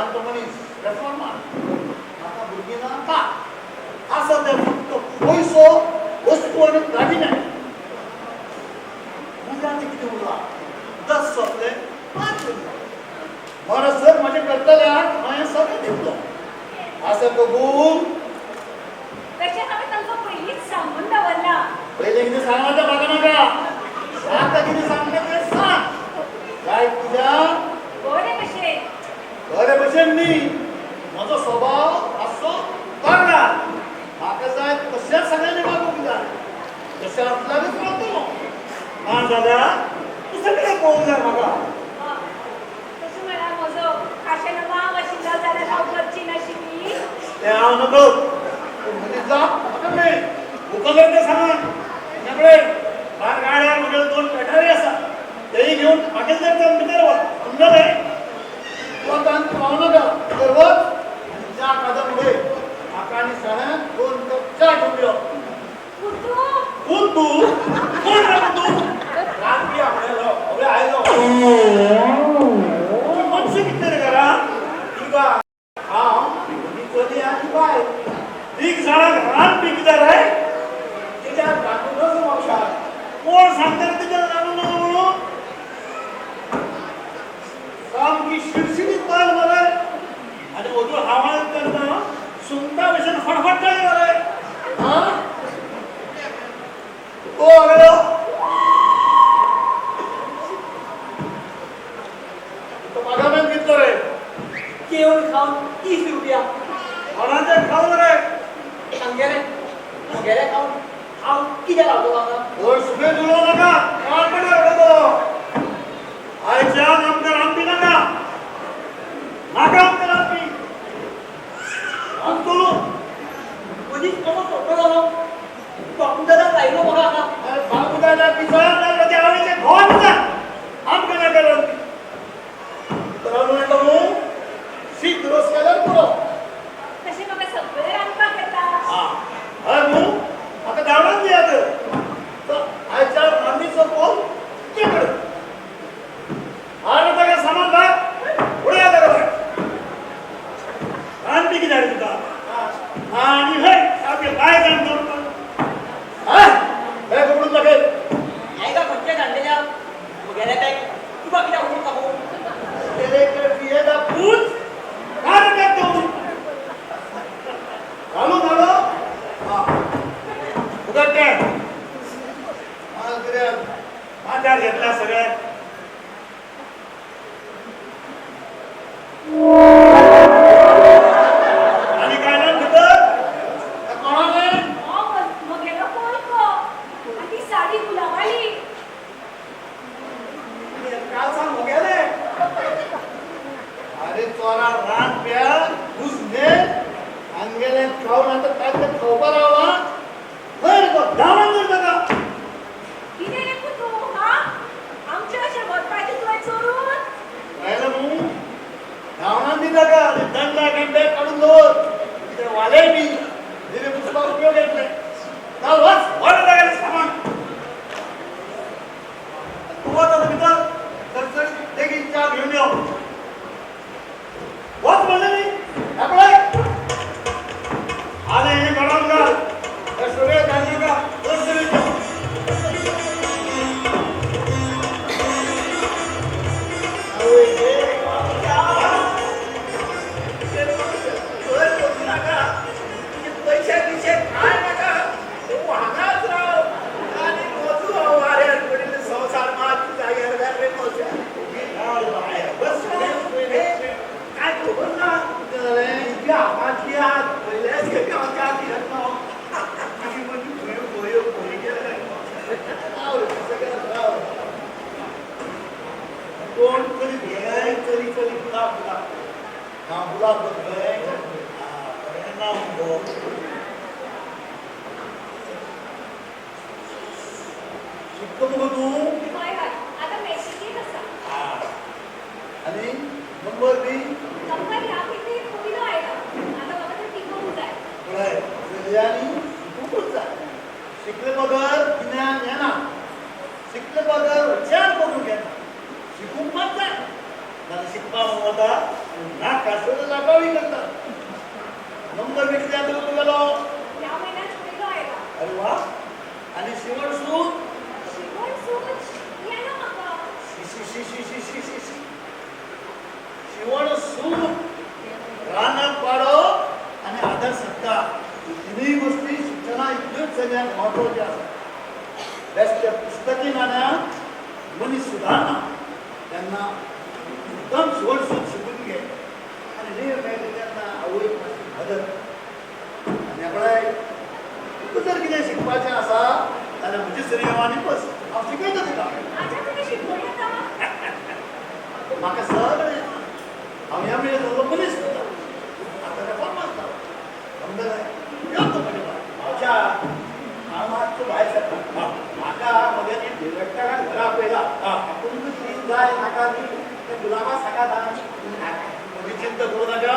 Speaker 7: जाणतो मनीस रेफॉर्मार म्हाका भुरगीं ना का आसा ते फक्त पयसो वस्तू आनी दागिने मुद्रांचे कितें उरला दस सोंपले पांच उरला मरे सर म्हाजे करतल्याक हांवें सगळें दितलो आसा कबूल
Speaker 5: तशें हांवें तांकां पयलींच सांगून दवरला
Speaker 7: पयलें कितें सांगला तें म्हाका नाका आतां कितें सांगलें तें सांग काय तुज्या
Speaker 5: बरें कशें
Speaker 7: बरे भशेन न्ही म्हजो स्वभाव आसचो करना म्हाका जाय तशेंच सगळ्यांनी वागूंक जाय तशें आपल्याकच रावतलो ना जाल्यार दुसरें कितें पळोवंक जाय म्हाका
Speaker 5: तशें म्हळ्यार म्हजो खाशेलो मांव आशिल्लो जाल्यार हांव करची नाशिल्ली
Speaker 7: तें हांव नकळो पूण मनीस जावं म्हाका मेळ उखलर तें सांग सगळे भायर गाड्यार म्हगेले दोन पेटारी आसा तेय घेवन म्हागे जर तर भितर वच समजलें वतान पावनाका तर वच आनी च्या कादर उडय म्हाका आनी सगळ्यांक दोन कप च्या घेवन यो
Speaker 5: पूण
Speaker 7: कोण तूं कोण रे तूं
Speaker 3: रात्री आपल्याला अरे आयलो
Speaker 7: तुझी मनशी कितले रे घरा
Speaker 3: ती बा हांव ही चली आनी बाय
Speaker 7: तीग जाणां घरांत पीक जाय रे
Speaker 3: तिच्या काकूनच मोक्षात
Speaker 7: कोण सांगता रे तुज्या जाणून म्हणून सामकी शिरशिरीत बायल मरे आनी ओदू हावाळ करता सुंगटा भशेन फडफडटाली मरे हा ओ आगलो तो पगामेन कितलो रे
Speaker 6: जेवण खाऊन 30 रुपया
Speaker 7: कोणाचे खाऊ रे
Speaker 6: आमगेले खाऊन हांव कितें लावतो म्हाका
Speaker 7: दोन सुबे जुळो नाका काळपडे उडतो आयच्यान आमकां रांदपी नाका नाका आमकां रांदपी रांदतलो
Speaker 6: मदींच कोणो सोडटो जालो बापू दादा लायलो म्हाका हांगा
Speaker 7: बाबू दादा पिसोर ताचे आवडीचे घोण ना आमकां नाका रांदपी मित्रांनो म्हणलो शीत रोस केल्यार पुरो
Speaker 5: तशें म्हाका सगळें रांदपाक येता
Speaker 7: हा हय न्हू म्हाका धाडून दियात आयच्या रांदीचो पोल केकडे आरे ताका सामान घाल उडया ताका भायर रांदपी कितें जाय तुका आनी हय सारकें बाय जावन दवरता हा हे पकडून दाखय
Speaker 6: हांगा खंयचे जाणटेल्या म्हगेले बॅग तुका कित्याक उडून कापू
Speaker 7: तेरे के पिये दा पूत काढ बॅग दवरून घालून घालो हा उगड तें माल कितें माथ्यार घेतल्या सगळ्याक आनी काय ना भितर कोणाले
Speaker 5: म्हगेलो कोलको आनी ती साडी गुलाबाली
Speaker 3: काल सांग मुगेले
Speaker 7: अरे चोरा रान प्या घुसने आंगेले खाऊन आता काय ते खावपा रावला खंय रे तो धावून दर ताका
Speaker 5: कितें रे तूं हा आमचे अशें वचपाचें तुवें चोरून
Speaker 7: कळलं न्हू धावणान दी ताका आनी दंडा गड्डे काडून दवर ते वाले बी जिरे पुसपाक उपयोग येतले चल वच व्हर ताका सामान तूं वच आतां भितर सरसरीत बेगीन च्या घेवन यो वच म्हणलें न्ही आपणाय आले हे घरात घाल हे सगळे घालू नका सरसरीत यो
Speaker 3: आवय हे पैसे बिशे काय नका तू हांगाच राव आणि मोजू वाऱ्यार पडिल्ले संवसार मात जाग्यार घाल रे मोज्या बस काय खबर ना इतक्या आमातली आत पयलेच घेतली हांवच्या आत येत न्हू आनी म्हणजे भंयो भंयो भंय गेले राव रे सगळ्यात राव कोण तरी भेय चली चली गुलाब गुलाब
Speaker 7: हा गुलाब भेय नाव गो शिकतो मग तू
Speaker 5: हय हय आतां मेट्रिकेक आसा
Speaker 7: आणि नंबर बी
Speaker 5: नंबर ह्या कितें पयलो आयला आतां म्हाका तें टिकोवंक जाय
Speaker 7: पळय चलयांनी शिकूंकूच जाय शिकले बगर ज्ञान येना शिकले बगर विचार करूंक येना शिकूंक मात जाय नाल्यार शिकपा म्हणून वता ना कासर लागावी करतात नंबर किती द्या तू गेलो
Speaker 5: या महिन्यात गेलो आहे का
Speaker 7: अरे वा आणि शिवण सूत
Speaker 5: शिवण सूच या ना म्हाका
Speaker 7: शिवण सूत रानात पाडो आणि आदर सत्कार ही तिन्ही गोष्टी शिक्षणा इतक्योच सगळ्यात महत्वाच्या असतात बेस्ट पुस्तकी ज्ञानात मनीस सुधारणा त्यांना उत्तम शिवण सूत शिकून घे आणि हे त्यांना आवडीक मदत आणि आपल्या तू जर कितें शिकपाचें आसा जाल्यार म्हजी श्रेयवानी बस हांव शिकयता तुका
Speaker 5: आजा तुका शिकवण येता
Speaker 7: म्हाका सगळें येता हांव ह्या वेळेर सगळो मनीस करता आतां रेकॉर्ड मारता समजलें यो तूं म्हजे
Speaker 3: अच्छा हांव मातसो भायर सरता म्हाका म्हज्या ती डिरेक्टरान घरा पळयला पूण तूं तीन जाय नाका ती ते गुलाबा साका
Speaker 7: म्हजी चिंता करूं नाका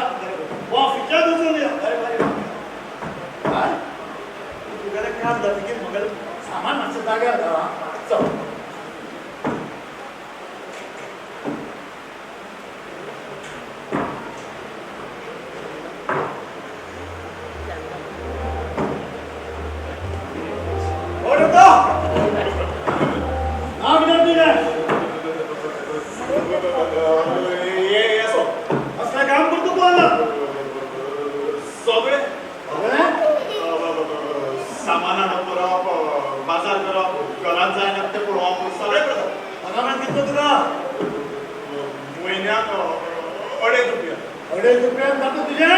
Speaker 7: हो फिचर वचून या
Speaker 3: बरें बरें
Speaker 7: काय तूं तुगेलें काम जातकीर म्हगेलें सामान मातशें जाग्यार घाल चल असलं काम करतो तू आला
Speaker 4: सगळे
Speaker 7: अगं
Speaker 4: सामान हाडप करप बाजार करप घरात जाय ना ते पळोवप सगळे करतात
Speaker 7: पगार कितलो तुका
Speaker 4: म्हयन्याक 2.5 रुपया
Speaker 7: 2.5 रुपयान जाता तुजें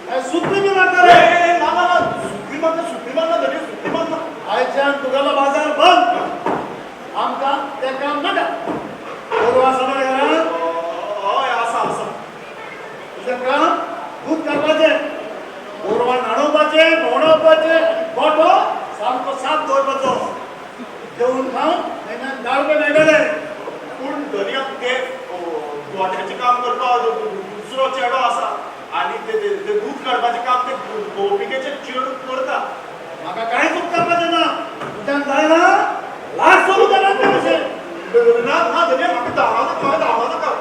Speaker 7: काय सुट्टी बी मारता रे
Speaker 4: ना ना सुट्टी मारना धरी सुट्टी मारना
Speaker 7: आयच्यान तुगेलो बाजार बंद आमकां तें काम नाका गोरवां समज घरांत
Speaker 4: हय आसा
Speaker 7: तुजें काम दूद काडपाचें गोरवां न्हाणोवपाचें भोंवडावपाचें गोठो सामको साफ दवरपाचो जेवून खावन म्हयन्याक 10 रुपया मेळटले
Speaker 4: पूण दर्याक ते गोठ्याचें काम करता दुसरो चेडो आसा आनी ते दूध काडपाचें काम ते भोवपिकेचे चेडूं करता
Speaker 7: म्हाका कांयच उपकारपाचें ना तुज्यान जायना लास्ट सोडूं जाल्यार तें कशें
Speaker 4: ना ना दर्या म्हाका धांवा नाका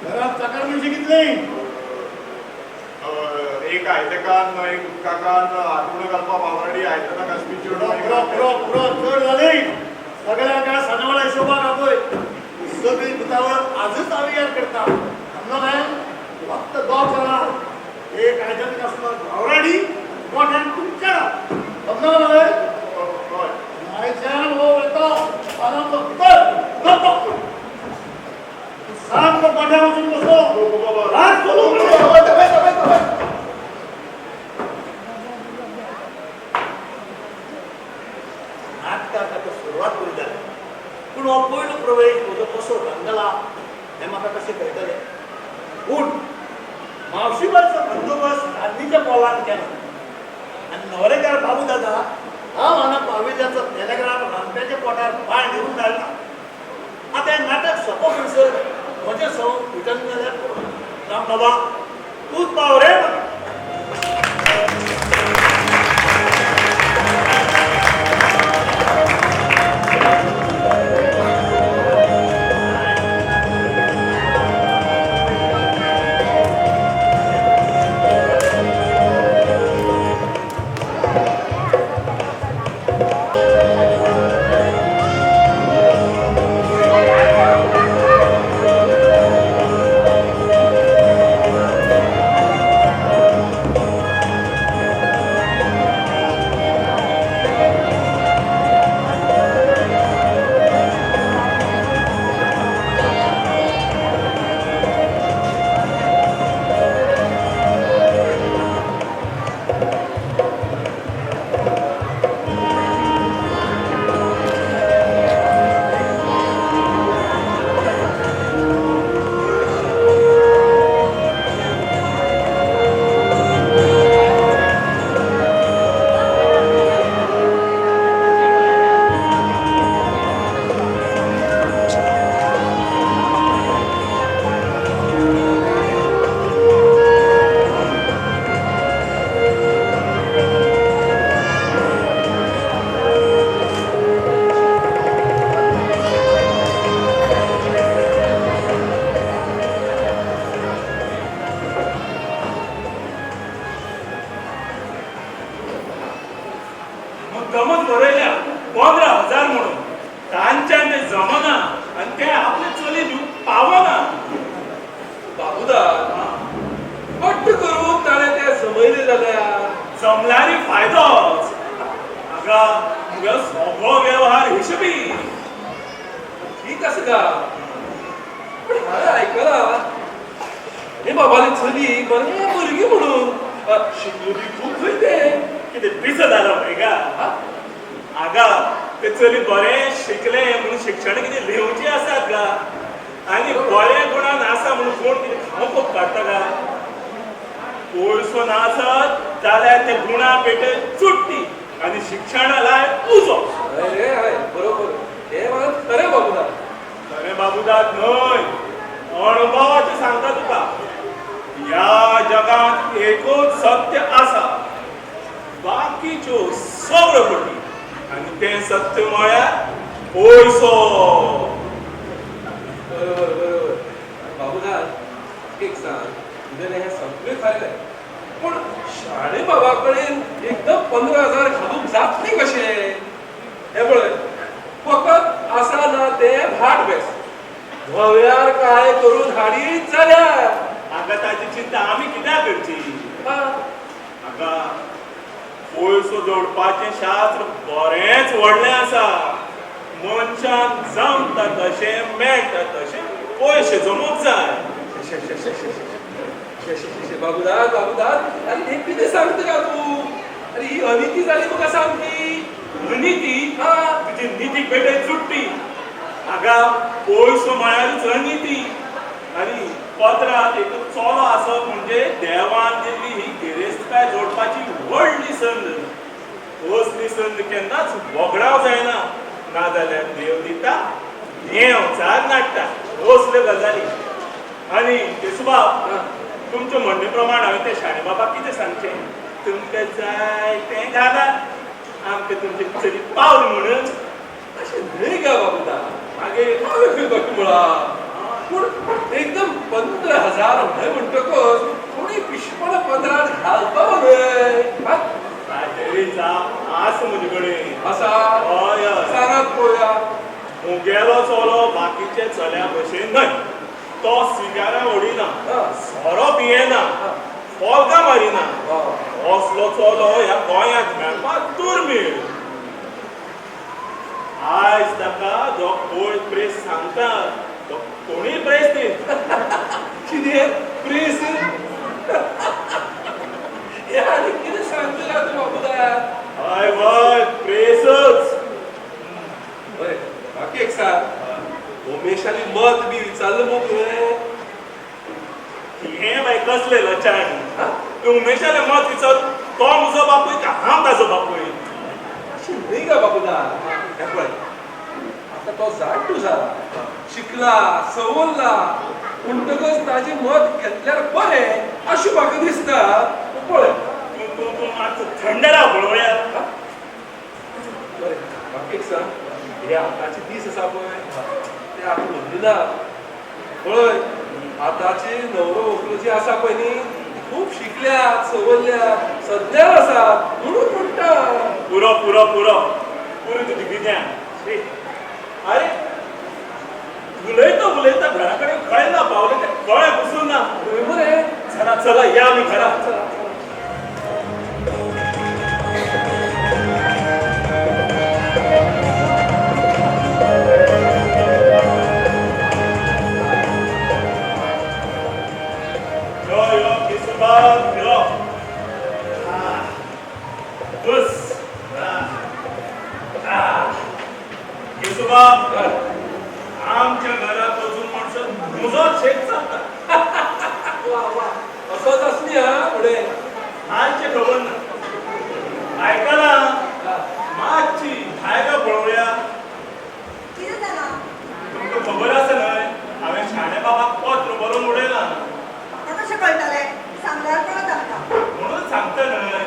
Speaker 7: घरांत चाकर म्हणजे कितलीं
Speaker 4: एक आयतेकान एक उदकाकान हातून घालपा बावरडी आयतना काश्मीर
Speaker 7: पुरो
Speaker 4: चेडूं
Speaker 7: चड जाली सगळ्यांक सानवळा हिशोबाक आपय सगळी भुतावळ आजच हांव याद करता समजलो काय फक्त दोग जाणां एक आयदन आसलो भावराडी गोठ्यान तुमच्या समजलो न्हय आयच्यान हो येतो पानाचो भितर सामको गोठ्या वचून बसलो लास्ट सोडून नाटकाक आतां सुरवात करूं जाय पूण हो पयलो प्रवेश म्हजो कसो रंगला हें म्हाका कशें कळटलें पूण मावशीबाईचो बंदोबस्त गांधीच्या पोलान केला आनी न्हवरेकार बाबू दादा हांव हांगा पाविल्याचो टॅलिग्राम रांदप्याच्या पोटार पांय घेवन धाडला आतां हें नाटक सोंपो खंयसर म्हजें सवंग भिटन जाल्यार राम बाबा तूंच पाव रे म्हाका
Speaker 3: जमल्यारी फायदोच. हांगा तुगे सगळो व्यवहार हिशोबी.
Speaker 8: ठीक आसा का पण हांवें आयकलां आनी बाबाली चली बरें भुरगीं म्हणून शिकलोली खूब खंय तें
Speaker 3: कितें पिसो जालो पळय गा. हांगा ते चली बरें शिकले म्हणून शिक्षण कितें लिवचें आसात गा आनी बरे गुणान आसा म्हणून कोण कितें खावप काडटा गा. पयसो नासत जाल्यार ते गुणा पेटे चुट्टी आनी शिक्षणा लाय उजो.
Speaker 8: अरे हय बरोबर हे मला खरें बाबूदा.
Speaker 3: अरे बाबूदाद न्हय अणभवाचें सांगता तुका. ह्या जगांत एकूच सत्य आसा बाकीच्यो सगळ्यो खोटी आनी तें सत्य म्हळ्यार पयसो.
Speaker 8: बरोबर बरोबर बाबूदा एक सांग तुगेलें हें सगळें खरें पूण शाळे बाबा कडेन एकदम 15,000 घालूंक जातलें कशें. हे पळय फकत आसा ना तें भाट बेस धव्यार काय करून हाडीत जाल्यार
Speaker 3: हांगा ताची चिंता आमी कित्याक करची. हांगा पयसो जोडपाचें शास्त्र बरेंच व्हडलें आसा. मनशाक जमता तशें मेळटा तशें पयशे जमूंक जाय.
Speaker 8: बाबूदाद बाबूदाद अरे हे कितें सांगता का तूं. अरे ही अनिती जाली तुका सामकी.
Speaker 3: नीती तुजी नीती पेटे चुट्टी. हांगा पयसो म्हळ्यारूच अनिती आनी पत्रांत एक चलो आसप म्हणजे देवान दिल्ली ही गिरेस्तकाय जोडपाची व्हडली संद. असली संद केन्नाच वगडाव जायना. नाजाल्यार देव दिता देव चार नाडटा असल्यो गजाली. आनी केशूबाब तुमच्या म्हणणे प्रमाण हांवें ते शाणे बाबाक कितें सांगचें. तुमकां जाय तें घालात आमकां तुमचे चली पावल म्हणून.
Speaker 8: अशें न्हय गा बाबूदा मागीर हांवें खंय बट म्हळा. पूण एकदम 15,000 म्हळें म्हणटकच कोणी पिशपणां 15 घालता न्हय.
Speaker 3: काहीतरी जाप आसा म्हजे कडेन.
Speaker 8: आसा
Speaker 3: हय हय
Speaker 8: सांगात पळोवया.
Speaker 3: मुगेलो चलो बाकीचे चल्या भशेन न्हय. तो सिगारा ओडिना सोरो पियेना फॉल्गां मारिना. असलो चलो ह्या गोंयांत मेळपाक दुर्मीळ. आयज ताका जो कोण प्रेस सांगता तो कोणीय प्रेस दीत.
Speaker 8: कितें प्रेस हे आनी कितें सांगता का तूं बाबूदा.
Speaker 3: हय हय प्रेसच.
Speaker 8: बरें बाकी एक सांग उमेशाली मत बी विचारलं मग तुवें.
Speaker 3: हें बाय कसलें लचाण. तूं उमेशालें मत विचार तो म्हजो बापूय का हांव ताजो बापूय.
Speaker 8: अशें न्हय गा बाबूदा. हे पळय आतां तो जाणटो जाला शिकला सवरला म्हणटकच ताजें मत घेतल्यार बरें अशें म्हाका दिसता. पळय
Speaker 3: तूं मातसो थंड राव पळोवया.
Speaker 8: बरें बाकी एक सांग हे आतांचे दीस आसा पळय ते आतां व्हरली ना. पळय आतांची न्हवरो व्हंकलो जी आसा पळय न्ही खूब शिकल्यात सवरल्यात सज्ञान आसात म्हणून म्हणटा.
Speaker 3: पुरो पुरो पुरो पुरो तुजी कित्याक. अरे उलयता उलयता घरा कडेन कळ्ळें ना पावलें तें कळ्ळें पसून ना.
Speaker 8: बरें
Speaker 3: चला चला या आमी घरा. यो यो केशूबाब यो. बस. केशूबाब आमच्या घरात अजून माणसं म्हजोच शेत चालता.
Speaker 8: वा वा असोच आसली हा फुडें.
Speaker 3: आजचे खबर ना. आयकला मातशी भायर पळोवया.
Speaker 5: कितें जालां.
Speaker 3: तुमकां खबर आसा न्हय हांवें शाणे बाबाक पत्र बरोवन उडयलां.
Speaker 5: म्हाका कशें कळटलें सांगल्यार कळत आमकां.
Speaker 3: म्हणून सांगता न्हय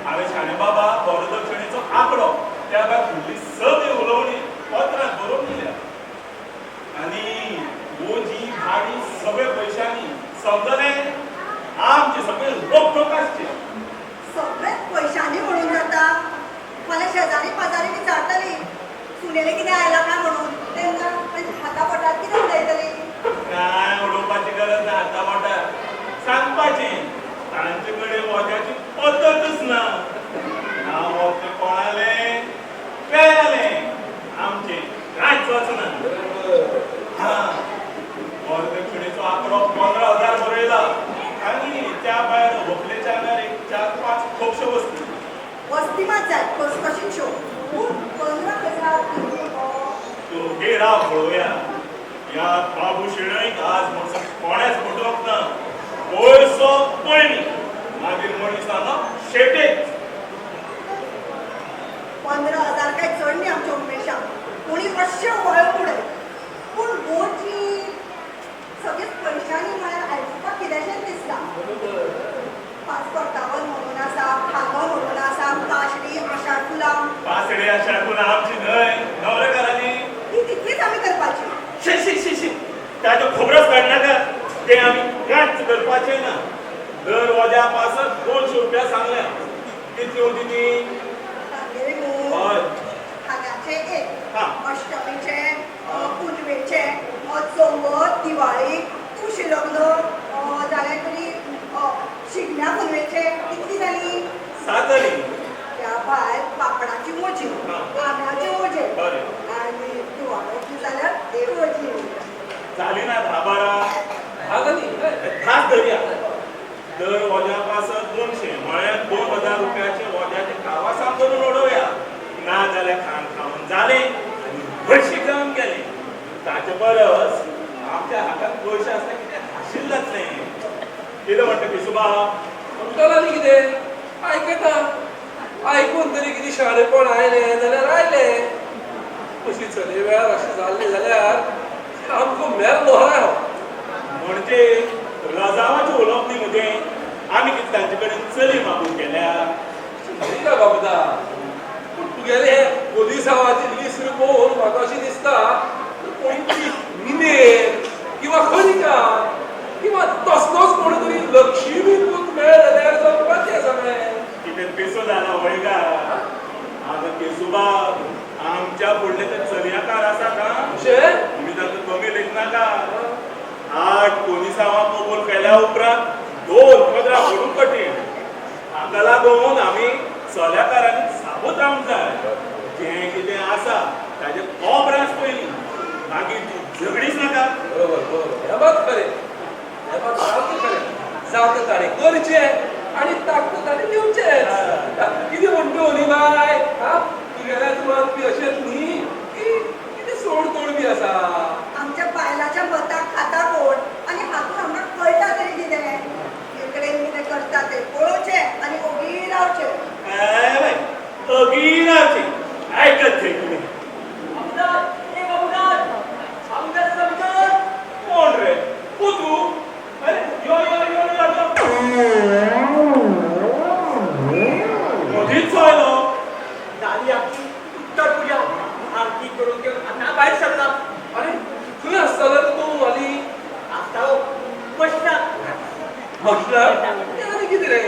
Speaker 3: हांवें शाणे बाबा वरदक्षिणेचो आंकडो त्या भायर फुडली सगळी उलोवणी पत्रांत बरोवन दिल्या. आनी ओजी भाडी सगळे पयशांनी समजलें आमचे सगळे रोख आसचे.
Speaker 5: सगळेच पयशांनी म्हणून जाता. मला शेजारी पाजारी विचारतली सुनेले कितें आयला काय म्हणून तेन्ना हाता पोटात कितें उलयतली.
Speaker 3: काय उडोवपाची गरज ना. आतां म्हणटा सांगपाचें
Speaker 4: तांचेकडे वजाची पद्धतच ना. हांव वखद कोणाले पेयाले आमचे कांयच वचना. हा वरदक्षिणेचो आंकडो 15,000 बरयला आनी त्या भायर व्हंकलेच्या आंगार एक 4-5 खुबश्यो वस्तू.
Speaker 9: वस्ती मात जाय कसकशींच्यो पूण 15,000
Speaker 4: दोघे राव पळोवया. या बाबू शेणैक आज म्हणून कोणेच फटोवंक ना. पयसो पयलीं मागीर मनीसांनो शेटेच.
Speaker 9: 15,000 काय चड न्ही आमच्या उमेशाक. कोणी मातशें वळो फुडें. पूण गोंयची सगळीच पयशांनी म्हळ्यार आयकुपाक कितेंशेंच दिसता. पासपोर्टावर म्हणून आसा, खागो म्हणून आसा, काशडी, आषाढ फुलां.
Speaker 4: पासडे आषाढ फुलां आमची न्हय, न्हवरेकारांनी.
Speaker 9: ती तितलीच आमी करपाची.
Speaker 4: शी शी शी शी ताचो खबरच काडनाका. ते आमी कांयच करपाचें ना. दर वज्या पासत 200 रुपया सांगल्या. कितली उरली ती?
Speaker 9: तांगेली मूग,
Speaker 4: हय.
Speaker 9: खाग्याचे एक,
Speaker 4: हा.
Speaker 9: अष्टमीचे, पुनवेचे, चवथ, दिवाळी, तुळशी लग्न, जाल्यार तरी शिगम्या पुनवेचे कितली जाली?
Speaker 4: 7 जाली.
Speaker 9: त्या भायर पापडाची मोजी,
Speaker 4: हा.
Speaker 9: आंब्याचे मोजे
Speaker 4: बरें.
Speaker 9: आनी दिवाळेची जाल्यार एक मोजी.
Speaker 4: झाली ना 10-12.
Speaker 8: हागनी
Speaker 4: खास धरया. दर वज्या पासत 200 म्हळ्यार 2,000 रुपयाचे वज्याचे कावासान करून उडोवया. ना जाल्यार खावन झाले आनी हरशीक जावन गेले. ताचे परस आमच्या हातांत पयशे आसता कितें खाशील जातलें. कितें म्हणटा पिसुबा?
Speaker 8: म्हणटला न्ही कितें आयकता. आयकून तरी कितें शाणेपण आयलें जाल्यार आयलें. अशी चले वेळार अशें जाल्लें जाल्यार आमकां मेल्लो हय हो.
Speaker 4: म्हणजे रजावाचें उलोवप न्ही मगे. आमी कितें तांचे कडेन चली मागून गेल्या.
Speaker 8: नाही रे बाबदा. पूण तुगेले हे पोलिसांवाची लिस्ट पळोवन म्हाका अशें दिसता कोणची मिनेर किंवा खनिका किंवा तसलोच कोण तरी लक्ष्मी पूत मेळ जाल्यार जमपाचें सगळें.
Speaker 4: कितें पेसो जाला वळगा. आतां पेसुबा आमच्या फुडले ते चलयाकार आसा का?
Speaker 8: अशें
Speaker 4: तुमी तांकां कमी लेखनाका. 8 पोलिसांवा कबूल केल्या उपरांत 2 पदरां भरून कठीण. हाका लागून आमी चल्याकारांनी साबूत रावंक जाय. जें कितें आसा ताजें खबरांच पयलीं. मागीर तूं झगडीच नाका.
Speaker 8: बरोबर बरोबर. हे बात खरें. हे बात सारकें खरें. जाता ताणें करचें आनी ताकता ताणें दिवचें. कितें म्हणटा न्ही बाय. तुगेल्या तुळांत बी अशेंच न्ही की कितें सोड तोड बी आसा.
Speaker 9: आमच्या बायलाच्या मताक खाता कोण आनी हातून आमकां कळटा तरी कितें. कडेन कितें करता तें पळोवचें आनी ओगी रावचें.
Speaker 4: अगी रावची. आयकत थंय तुमी.
Speaker 6: बाबूदाद, ए बाबूदाद, बाबूदाद समजत.
Speaker 4: कोण रे? तू? अरे यो यो यो यो. मधीच आयलो.
Speaker 6: झाली आमची उत्तर पूजा. आरती करून घेऊन आता बाहेर सरला.
Speaker 8: अरे खंय आसतालो रे तूं हालीं?
Speaker 6: आसतालो मशनाक.
Speaker 8: मशनाक? तें आनी कितें रे?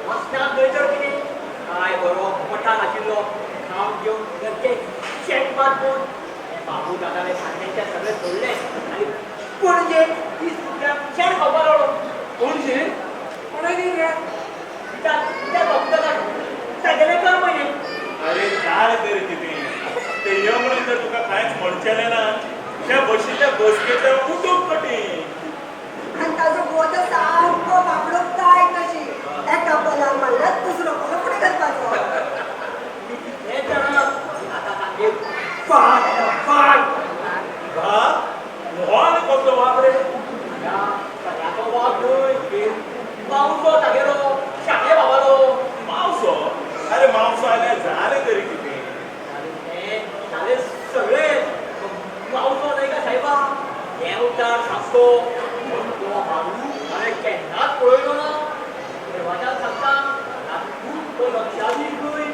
Speaker 6: मशनाक थंयसर कितें काय बरो मठान आशिल्लो. खावन घेवन घरचे शेत मारून बाबू दादाने सांगण्याच्या सगळें सोडलें आनी पणजे 20 रुपयांक शेण खावपाक लागलो.
Speaker 8: पणजे? कोणागेर रे?
Speaker 6: त्या भक्ताक सगळें कर म्हणे.
Speaker 4: अरे काय तरी कितें. ते यो म्हणून जर तुका कांयच म्हणचेलें ना त्या बशीच्या बसकेचें उठूंक कठीण.
Speaker 9: आनी ताजो गोद सामको बाबडो काय कशी. एका पोलाक मारल्यार दुसरो पोलो फुडें करपाचो.
Speaker 6: हे जाणा आता सांगे फाट फाट.
Speaker 4: हा? हो आनी कसलो वाप रे?
Speaker 6: सगळ्याचो वाप न्हय. पावसो तागेलो शाळे बाबालो.
Speaker 4: मावसो? अरे मावसो आयल्यार जालें तरी कितें.
Speaker 6: झाले सगळे पावसो नाही का साहेबा. हे उतार सांगतो हांवें केन्नाच पळयलो ना. देवाच्या सांगता खूब तो लक्षाधीश न्हय.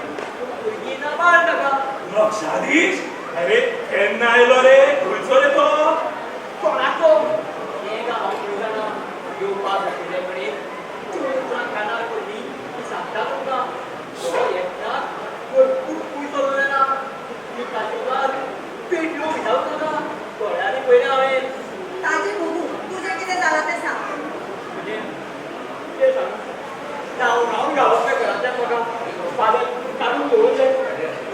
Speaker 6: भुरगीं ना बाळ नाका.
Speaker 4: लक्षाधीश? अरे केन्ना आयलो रे? खंयचो रे तो?
Speaker 6: कोणाचो हें गांवांत जाणा. येवपाक आशिल्ले कडेन चोरां कानार पडली सांगता तुमकां. तो एकटाच भरपूर पयसो ना. ताचेकार पेटयो भिजावंक नाका. दोळ्यांनी पयलें हांवें.
Speaker 9: ताजी बघू तुजें कितें जालां तें सांग.
Speaker 6: म्हणजे कितें सांगू. म्हाका फाल्यां काडून दवरले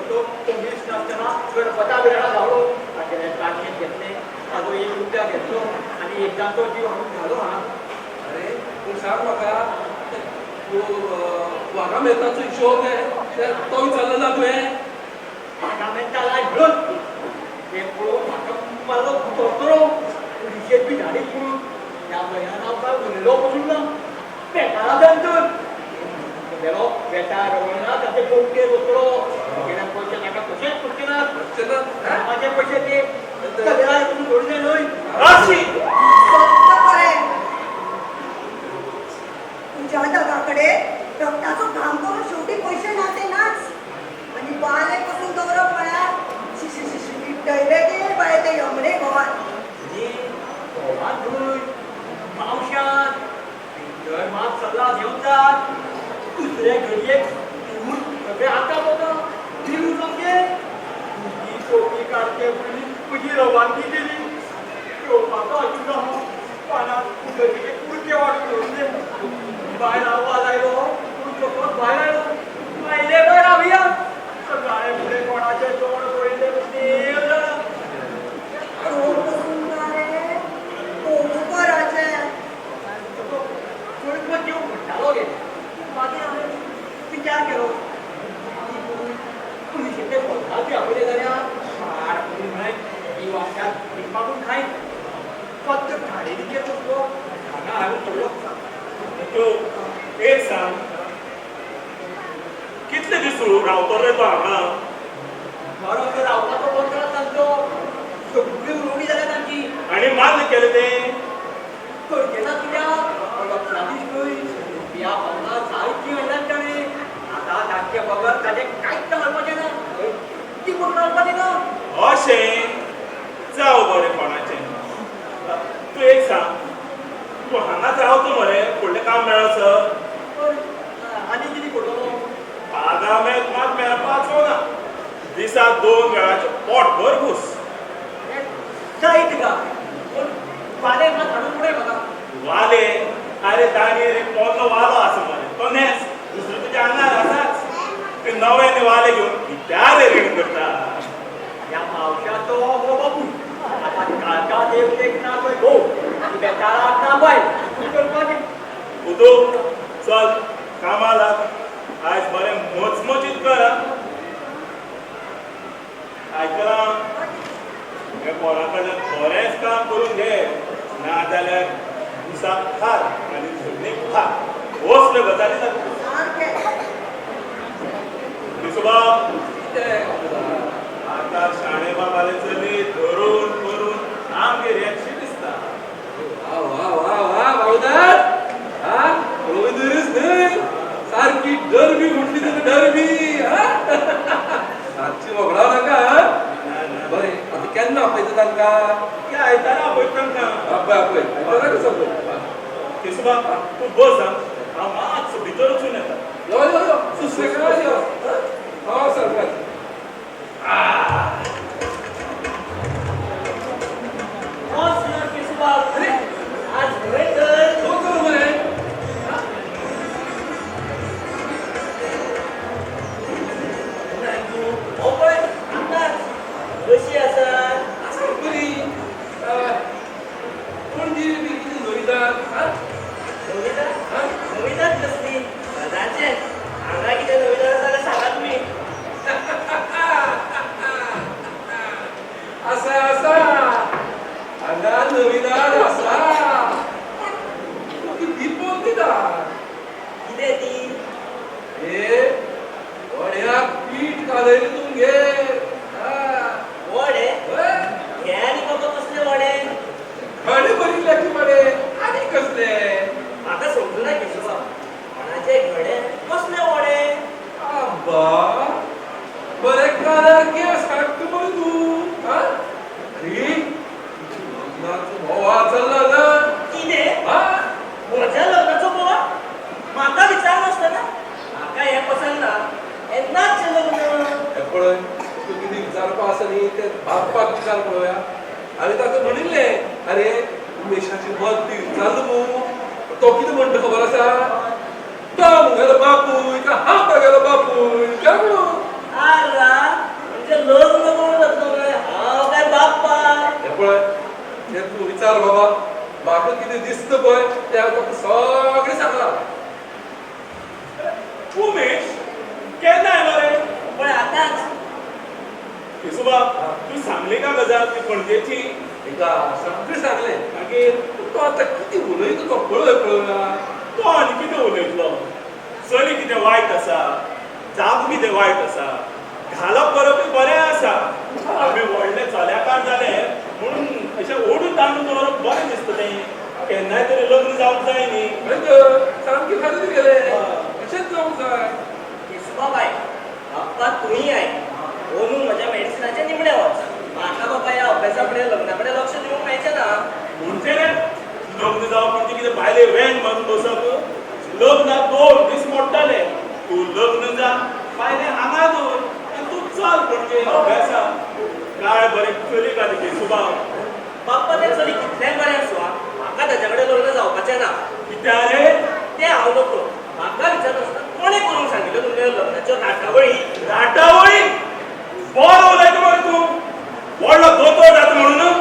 Speaker 6: तो वीस नासतना गणपता बिराडा धांवलो तागेले काडयेन घेतले ताजो ₹1 घेतलो आनी एकदांचो जीव हाडून घालो हांगा.
Speaker 8: अरे पूण सांग म्हाका वागामेताचो हिशोब तो विचारलो ना तुवें?
Speaker 6: वागामेताला घेवन ते पळोवन म्हाका मारलो तोतरो पुलिशेक बी धाडीत म्हणून ह्या भयान आमकां उलयलो पसून ना बेकारा दंतून गेलो बेकार रवळना ताचे पोमके दोतरो गेल्या पयशे ताका कशेंच पडचे नात म्हाजे पयशे ते सगळ्या करून सोडले न्हय.
Speaker 3: राशी
Speaker 9: फक्त बरें. तुझ्या दोगाकडे रक्ताचो घाम करून शेवटी पैसे ना ते नाच आनी बाले पासून दवरप म्हळ्यार डैले गे बाय ते यमरे गोवान.
Speaker 6: गोवान न्हय मावशान दर मात सल्ला घेवन जात दुसरे घडयेक पिवून सगळे आतां बघा दिवू सामके तुजी चोपी काडचे पयलीं तुजी रवानगी केली म्हाका अजून हांव पानाक उदरचे कुडके वाटून दवरले भायर आवाज आयलो तुजो परत भायर आयलो आयले भायर रावया सकाळी फुडें कोणाचें तोंड पळयलें देव जाणा.
Speaker 9: तोंड पसून ना रे पोमुकराचें.
Speaker 6: थोडं जीव म्हणटालो गे मागीर हांवें विचार केलो पुलिशेचे फोनार बी आपले जाल्यार मार पडून न्हय ही वांगड्याक भिकमागून खाय फक्त खाडेलीचेर बसलो हांगा हाडून सोडलो.
Speaker 3: तूं एक सांग कितले दीस रावतलो रे तो हांगा?
Speaker 6: बरो तो रावपाचो बंद तांचो सगळी उडोवणी जाल्या तांची
Speaker 3: आनी मान्य केलें तें
Speaker 6: करचे ना कित्याक लक्षां दीस न्हय रुपया 50 सारकी म्हणल्यार ताणें आतां धाकटे बगर ताजें कांयच घालपाचें ना ती करून घालपाचें ना.
Speaker 3: अशें जावं बरें कोणाचें. तूं एक सांग तूं हांगाच रावता मरे फुडलें काम मेळसर?
Speaker 6: आनी कितें करतलो
Speaker 3: आगामेक मात मेळपाचो ना दिसाक 2 वेळाचें पोटभर घुस.
Speaker 6: जायत गा पूण फाल्यां मात हाडून उडय म्हाका.
Speaker 3: वाले अरे ताणें रे पोरलो वालो आसा मरे तो नेस दुसरो तुज्या आंगार आसाच. ते नव्याने वाले घेवन कित्या रे रीण करता?
Speaker 6: ह्या मावशाचो हो बापूय आतां काळका देवतेक ना पळय घोव आनी बेताळाक ना बाय कितें करपाचें.
Speaker 3: उदो चल कामा लाग आयज बरें मचमचीत कर आं. आयकला हे पोरा कडल्यान बरेंच काम करून घे नाजाल्यार दिसाक खार आनी झगडीक खार असल्यो गजाली जाता.
Speaker 9: सारकें.
Speaker 3: विसोबाब
Speaker 8: कितें
Speaker 3: आतां शाणे बाबाले चली धरून करून आमगे रेक्षी दिसता.
Speaker 8: वा वा वा वा बावदार हा रोहिदरीस न्हय सारकी डरबी म्हणली तुका डरबी सारची वगडाव नाका. बरें आतां केन्ना आपयता तांकां?
Speaker 3: या आयतारा आपयता तांकां.
Speaker 8: आपय आपय आयतारा कसो आपय.
Speaker 3: विसोबाब तूं बस आं हांव मातसो भितर वचून येता.
Speaker 8: यो यो यो सुसेगाद यो. हांव सरकार
Speaker 6: सर केशवबाब अरे आज बरें तर
Speaker 8: तो कर मरे.
Speaker 6: हो पळय आतांच कशी आसा
Speaker 8: आसा बरी पणजी बी कितें नोयतात हा
Speaker 6: नवीनच कसली सदांचे हांगा कितें नवीन जाल्यार सांगा तुमी.
Speaker 8: आसा आसा हांगा नवीनार आसा. तूं दिपक दिता
Speaker 6: कितें ती
Speaker 8: हे वड्याक पीठ घालयलें तुमगे.
Speaker 6: वडे हे आनी बाबा कसले वडे
Speaker 8: घडे बरिल्ले की मरे आनी कसले.
Speaker 6: म्हाका समजुना केशवबाब कोणाचे घडे कसले वडे.
Speaker 8: आब्बा बरें काळार केस काडटा मरे तूं हा. अरे लग्नाचो बोवाळ चल्ला ना.
Speaker 6: कितें
Speaker 8: हा
Speaker 6: म्हज्या लग्नाचो बोवाळ म्हाका विचारनासतना म्हाका हें पसंद ना येन्नाच लग्न.
Speaker 8: हे पळय तूं कितें विचारपा आसा न्ही तें बापाक विचार पळोवया. हांवें ताका म्हणिल्लें अरे उमेशाची बद्दली विचारलो न्हू तो कितें म्हणटा खबर आसा? तो म्हगेलो बापूय तुका हांव गेलो बापूय काय म्हणून
Speaker 6: आला म्हणजे लग्न करून जातलो काय हांव काय बापाय
Speaker 8: हे पळय हे तू विचार बाबा म्हाका कितें दिसता पळय तें हांव तुका सगळें सांगलां
Speaker 3: उमेश केन्ना आयलो रे
Speaker 6: पण आतांच
Speaker 3: केशोबा तू सांगली का गजाल ती पणजेची
Speaker 8: एका सगळें सांगलें मागीर तो आतां कितें उलयता तो पळय पळय
Speaker 3: तो आनी कितें उलयतलो चली कितें वायट आसा जागो कितें वायट आसा घालप करपूय बरें आसा आमी व्हडले चल्याकार जाले म्हणून अशें ओडून तांदूळ दवरप बरें दिसता तें केन्नाय तरी लग्न जावंक जाय न्ही
Speaker 8: सामकें खरें तुगेलें अशेंच जावंक जाय
Speaker 6: केशवा बाय बाप्पा तुम्ही आहे म्हणून म्हज्या मेडिसिनाचे निमणे वच म्हाका बाबा ह्या अभ्यासा फुडें लग्ना फुडें लक्ष दिवंक मेळचें ना
Speaker 3: म्हणजे रे लग्न जावप म्हणजे कितें भायले वेन मारून बसप लग्नाक 2 दीस मोडटले तूं लग्न जा भायले हांगा दवर आनी तूं चल म्हणजे अभ्यासा काय बरें चली का तुगे सुभाव
Speaker 6: बाप्पा तें चली कितलेंय बरें आसूं म्हाका ताच्या कडेन लग्न जावपाचें ना
Speaker 3: कित्याक रे
Speaker 6: तें हांव नको म्हाका विचारनासतना कोणें करूंक सांगिल्ल्यो तुमच्या लग्नाच्यो नाटावळी
Speaker 3: राटावळी बरो उलयता मरे तूं व्हडलो दोतोर जाता म्हणून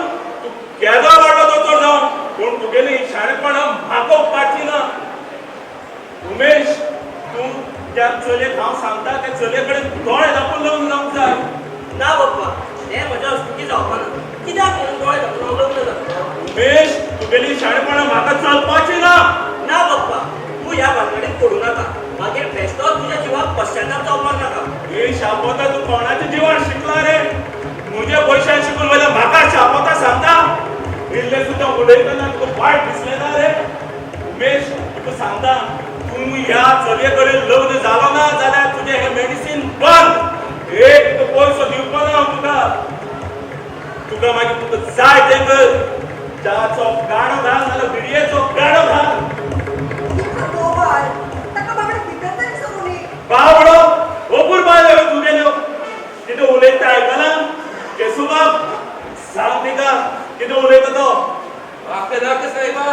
Speaker 3: तूं केदो व्हडलो दोतोर जावन पूण तुगेली शाणेपणां म्हाका उपकारची ना उमेश तूं त्या चलयेक हांव सांगता त्या चलये कडेन दोळे धापून लग्न जावंक जाय
Speaker 6: ना बाप्पा तें म्हज्या अस्तुकी जावपाना कित्याक म्हणून दोळे धांपून हांव लग्न जातलो
Speaker 3: उमेश तुगेली शाणेपणां म्हाका चलपाची ना
Speaker 6: ना बाप्पा तूं ह्या भानगडीत पडूं नाका मागीर फेस्तांव तुज्या जिवाक पश्चाताप जावपाक नाका
Speaker 3: हे शापोता तूं कोणाच्या जिवान शिकला रे म्हज्या पयशान शिकून वयल्या म्हाका शापोता सांगता इल्ले सुद्दां उलयतना तुका वायट दिसलें ना रे उमेश तुका सांगता तूं ह्या चलये कडेन लग्न जालो ना जाल्यार तुजें हें मेडिसीन बंद एक पयसो दिवपा ना हांव तुका मागीर तुका जाय तें कर च्याचो गाणो घाल नाल्यार विडयेचो गाणो घाल
Speaker 9: मोबायल ताका बाबडे भितर तरी सरूनी
Speaker 3: बावडो ओपूर बायलो तुगेल्यो कितें उलयता आयकलां केशूबाब सांग तिका कितें उलयता तो
Speaker 8: म्हाका नाका सायबा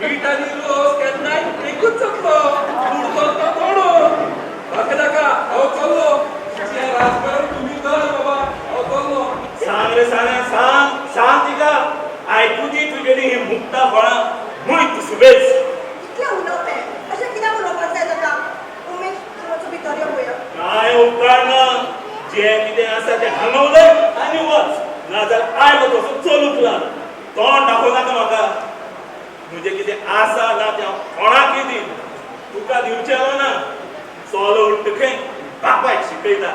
Speaker 8: मीठ आनी रोस केन्नाय एकूच चकलो उरतो तो तोडो म्हाका नाका हांव चल्लो त्या राजभर तुमी कर बाबा हांव चल्लो
Speaker 3: सांग रे साऱ्या सांग सांग तिका आयकू दी तुगेली ही मुक्ता फळां म्हूण तूं सुबेज
Speaker 9: इतलें उलोवपे अशें कित्याक उलोवपाक जाय ताका उमेश तुमचो भितर यो पळय
Speaker 3: कांय उपकार ना जें कितें आसा तें हांगा उलय आनी वच नाजाल्यार आयलो तसो चलूंक लाग तोंड दाखोवनाका म्हाका म्हजें कितें आसा ना तें हांव कोणाकय दी तुका दिवचेलो ना चलो उठ्ठखें बापायक शिकयता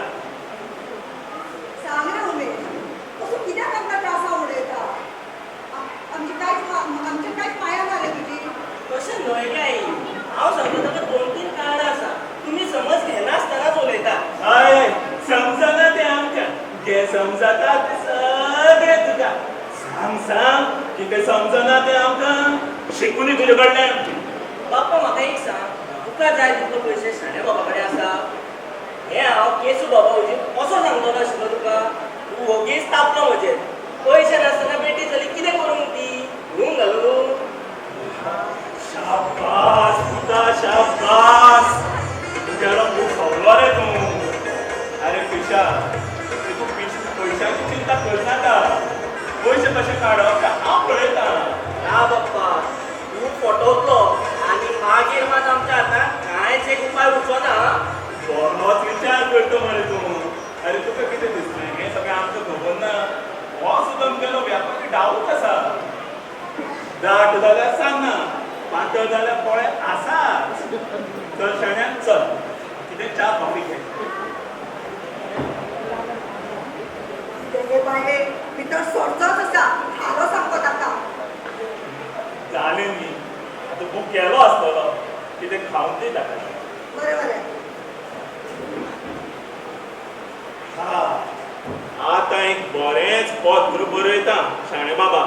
Speaker 9: सांग रे उमेश असो कित्याक आमकां त्रासा उडयता आमचे कांयच माया ना रे तुजी
Speaker 6: तशें न्हय काय हांव सांगता ताका 2-3 कारणां आसा तुमी समज घेनासतनाच उलयता
Speaker 3: हय समजना तें आमकां जें समजता तें सगळें तुका सांग सांग कितें समजना तें आमकां शिकूनी तुजे कडल्यान
Speaker 6: बाप्पा म्हाका एक सांग तुका जाय तितलो पयशे शाण्या बाबा कडेन आसा हें हांव केसू बाबा वचून असो सांगतलो आशिल्लो तुका तूं ओगीच तापलो म्हजेर पयशे नासतना बेटी चली कितें करूंक ती घेवंक घालूं
Speaker 3: शाबास पुता शाबास तुगेलो खूब सवलो रे तूं अरे पिशा तूं पयशांची चिंता करनाका पयशे कशे काडप तें हांव पळयता
Speaker 6: ना बाप्पा तूं फटवतलो आनी मागीर मात आमच्या हातान कांयच एक उपाय उरचो ना
Speaker 3: बरोच विचार करता मरे तूं अरे तुका कितें दिसलें हें सगळें आमकां खबर ना हो सुद्दां मुगेलो व्यापारी डावूच आसा दाट जाल्यार सांगना पातळ जाल्यार पोळे आसा चल शाण्यान चल कितें च्या कॉफी घे
Speaker 9: तेगे बायले भितर सरचोच आसा हालो सांगतो ताका
Speaker 3: जालें न्ही आतां बूक केलो आसतलो कितें खावंक दी ताका
Speaker 9: बरें बरें
Speaker 3: हा आतां एक बरेंच पत्र बरयता शाणे बाबा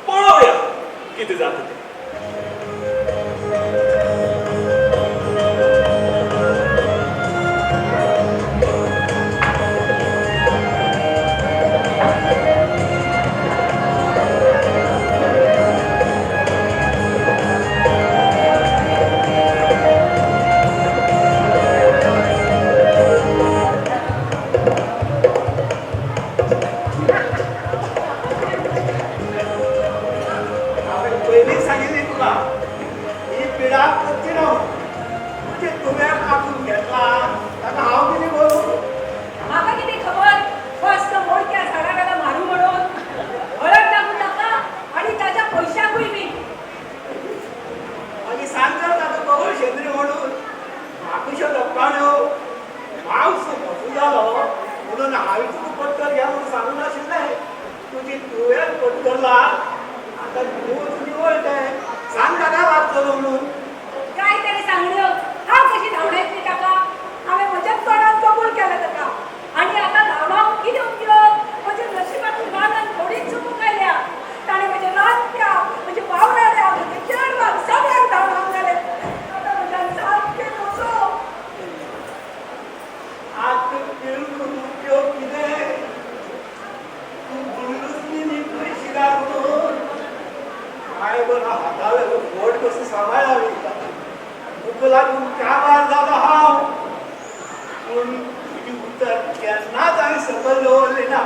Speaker 3: पळोवया कितें जाता तें तुवेच पटकरला आता तूच निवडताय सांग दादा वाचलो म्हणून
Speaker 5: काय तरी सांगणं हा कशी धावण्याची टाका आम्ही मजाक तोंडात कबूल केलं का आणि आता धावणं किती उपयोग म्हणजे नशिबातून गाणं थोडी चुकून गेल्या त्याने म्हणजे रात्या म्हणजे पावराड्या म्हणजे खेळवाग सगळ्यात धावणं झाले आता म्हणजे सारखे नसो
Speaker 3: आज खेळून उपयोग किती तू बोललोस मी पैसे लागून काय बरं हाताला बोट कसं सांभाळावी भूक लागून कामाला झाला हा पण तुझी उत्तर त्यांनाच आम्ही समजलो ना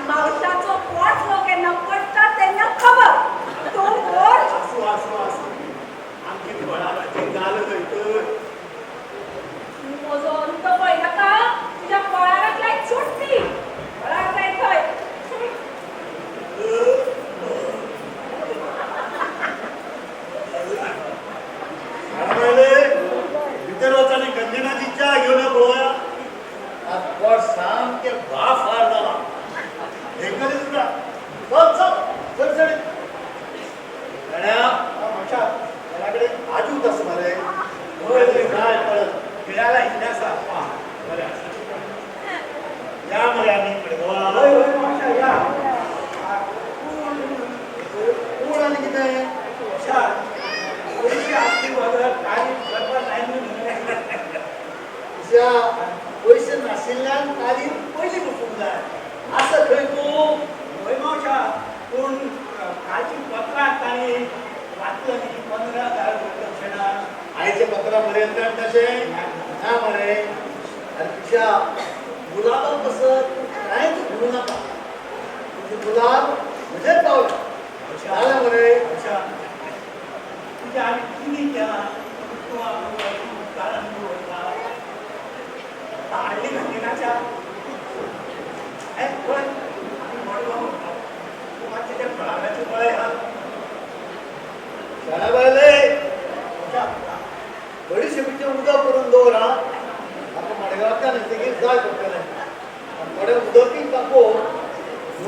Speaker 5: मावशाचं पोट लोकांना पडतात त्यांना खबर तो पोट
Speaker 3: आमची फळाला ते झालं तर
Speaker 5: मोजो अंत पहिला का तुझ्या फळाला काय सुटती फळा काय खय
Speaker 7: विदर्भाचा गंजनाची चहा घेऊन बोया आज पोट सामके बाफ हार झाला एकच सुद्धा चल चल त्याकडे आजू तस मरे काय पडत
Speaker 3: फिरायला इतिहासा
Speaker 7: या मरे आम्ही कोण आणि किती आहे पैसे नाशिल्ल्यान काली पहिली बसून जाय असं खंय तू
Speaker 3: पूण कालची पत्रां ताणी वाचलं न्ही 15,000 दक्षिणा
Speaker 7: आईचे पत्र पर्यंत तसे ना मरे अरे तुझ्या गुलाबा कसं काहीच भरू नका तुझे गुलाब म्हणजे पावला झालं मरे
Speaker 3: तुझ्या आम्ही किती केला कारण हल्ली घटनाच्या त्या फळाव्याचे फळे
Speaker 7: बडीशेपीचे उदक करून दवरा म्हाका मडगांवच्या नजदीकीर जाय पडटलें थोडे उदकीक तापोवन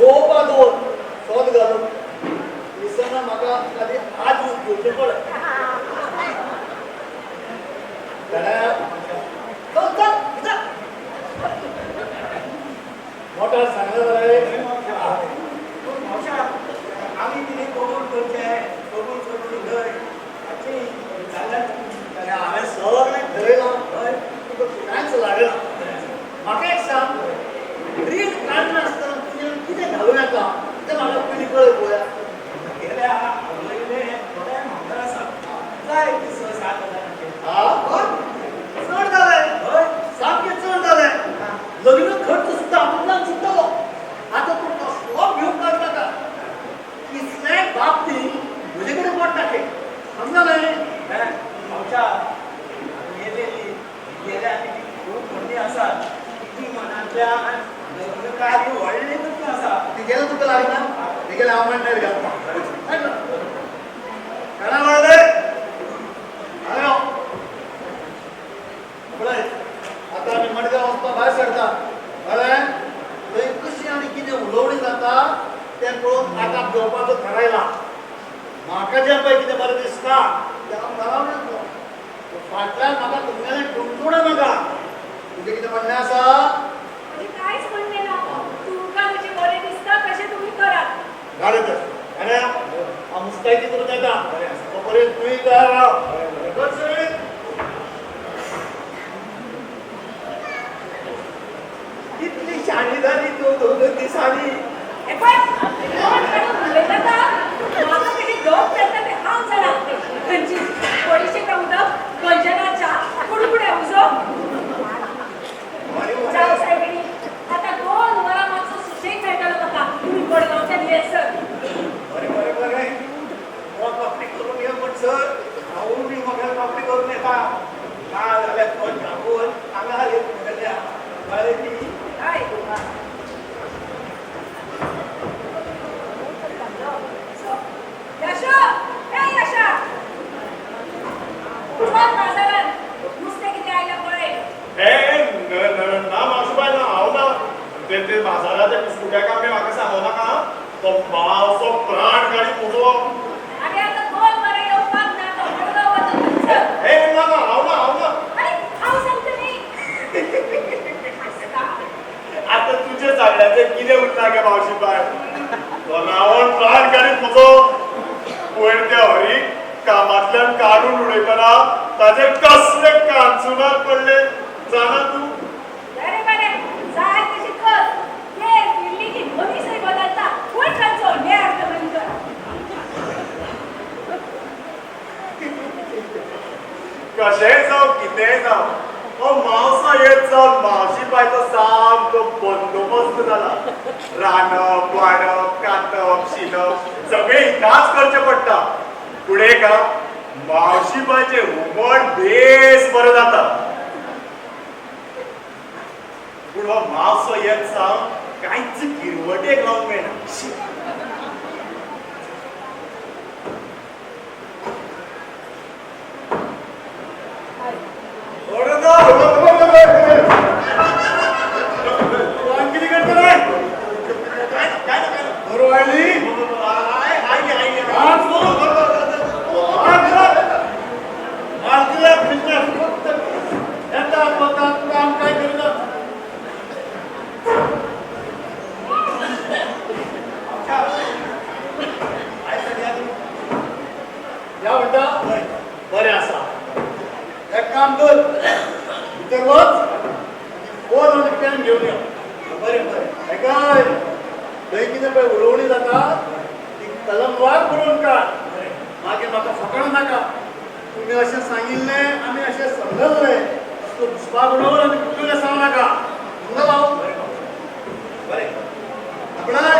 Speaker 7: रोवपा दोन सोद घालून दिसना म्हाका खाली आज घेवचें पडलें मोटार सांगला
Speaker 3: आम्ही तिने कबूल करचे कबूल करून घय
Speaker 7: हांवें सगळें ठरयलां कांयच लागना म्हाका एक सांग रीण काडना आसतना तुवें कितें घालूं येता तें म्हाका पयलीं कळय पळोवया
Speaker 3: गेल्या पयले थोडे म्हाका आसा जाय 6-7
Speaker 7: चड जालें सामकें चड जालें लग्न खर्च सुद्दां आपल्यान सुद्दां आतां तूं कसलो घेवंक नाका कितलेंय बाबतींत म्हजे कडेन पोट दाखय समजलें
Speaker 3: आमच्या गेलेली गेल्या खूप मोठी आसात ती मनांतल्यान लग्न कार्य व्हडलेंच आसा
Speaker 7: तिगेलें तुका लागना तिगेलें हांव मांडणार घालता काणा वळले हांव पळय आतां आमी मडगांव वचपा भायर सरता कळ्ळें थंय कशी आनी कितें उलोवणी जाता तें पळोवन आतां घेवपाचो थारायला म्हाका जें पळय कितें बरें दिसता तें हांव घालून येतलो फाटल्यान म्हाका तुमगेलें टुणटुणा नाका तुजें कितें म्हणणें आसा
Speaker 5: काहीच म्हणणे ना तुमका म्हणजे बरे दिसता कसे तुम्ही कराल
Speaker 7: घालय तर आनी हांव मुस्तायकी करून येता तोपर्यंत तुंय तयार राव
Speaker 3: कितली शाणी जाली तो 2 दिसांनी
Speaker 5: हे पण कोण काढून उलयता का म्हाका कशी दोन करता ते हांव जाणा खंयची पयशे उदक गंजनाच्या कुडकुड्या उजो जाऊ सायबिणी
Speaker 3: नाका ना जाल्यार तो जागोर हांगा एक म्हणल्या बरें ती
Speaker 5: काय यशो ए यशा चल बाजारात नुसते किती आयला पळय
Speaker 4: ना मावशीबाई ना हांव ना ते बाजाराच्या बिस्कुट्याक आमी म्हाका सांगो नाका तो मावसो प्राण काडी तुजो
Speaker 5: आगे आता दोन बरे येवपाक ना तो मुलगा वता तुमचं
Speaker 4: हे नाका हांव ना
Speaker 5: अरे हांव सांगते मी
Speaker 4: आता तुझे सगळ्याचे कितें उरला गे मावशीबाई तो रावण प्राण काडी तुजो वयर त्या हरीक कामांतल्यान काडून उडयतना ताचे कसले कांचुनार पडले जाणा तूं
Speaker 5: बरे बरे जाय तशी कर हे दिल्ली की मनीसही बदलता कोण सांगतो हे अर्थ बंद कर
Speaker 4: कशेंय जावं कितेंय जावं हो मावसो येत जावन मावशीबाईचो सामको बंदोबस्त जाला रांदप वाडप कातप शिनप सगळें हिताच करचें पडटा फुडें का मावशीबाईचें हुमण बेस बरें जाता पूण हो मावसो येत जावन कांयच गिरवटेक रावंक मेळना
Speaker 7: बरें आसा एक काम कर भितर वच फोन आनी पेन घेवन यो बरें बरें ऐकाय थंय कितें पळय उलोवणी जाता ती कलमवार बरोवन काड मागीर म्हाका फकाणां नाका तुमी अशें सांगिल्लें आमी अशें समजलें तो दुसपाक उडोवन आनी कुटून सांगू नाका समजलो बरें आपणाय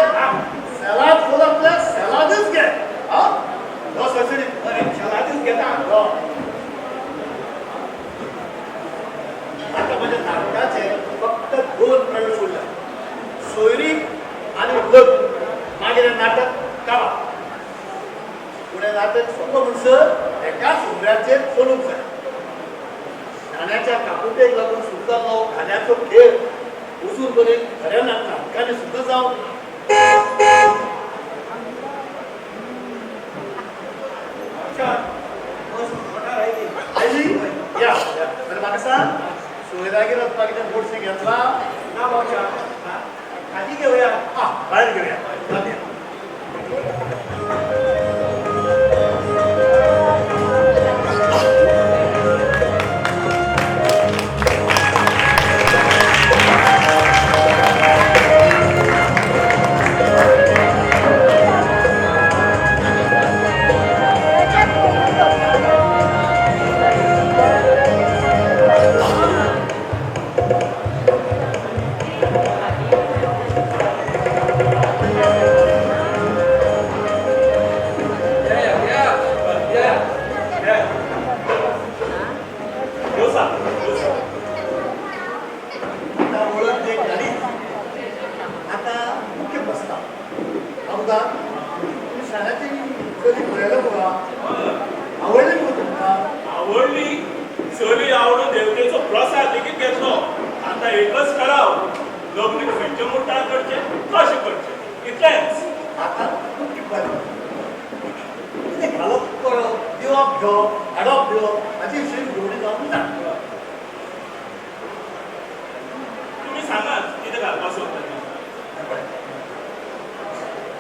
Speaker 7: सॅलाड फूल आपल्याक सॅलाडच घे आं हो ससडी बरें सॅलाडच घेता आता माझ्या नाटकाचे फक्त 2 प्रयोग उरले सोयरीक आणि लग्न मागीर नाटक काडा पुढे नाटक सोपं म्हणसर एका सुंदराचेर चलूंक जाय शाण्याच्या काकुटेक लागून सुद्दां जावं खाण्याचो खेळ वचून करून खऱ्या नाटकांनी सुद्दां जावं आयली या बरें म्हाका सांग सोयरागेर वचपाक कितें गोडशें घेतला
Speaker 3: ना बाबा खाली घेवया
Speaker 7: भायर घेवया
Speaker 8: आवडली चली आवडून देवतेचो प्रसाद लेगीत घेतलो आता एकच कराव लग्न खंयचे मुठार करचे कशें करचे इतलेंच
Speaker 7: आता घालप करप दिवप घेवप हाडप दिवप हाची विशय घेवणी जावंक ना
Speaker 8: तुम्ही सांगात कितें घालपाक सोदता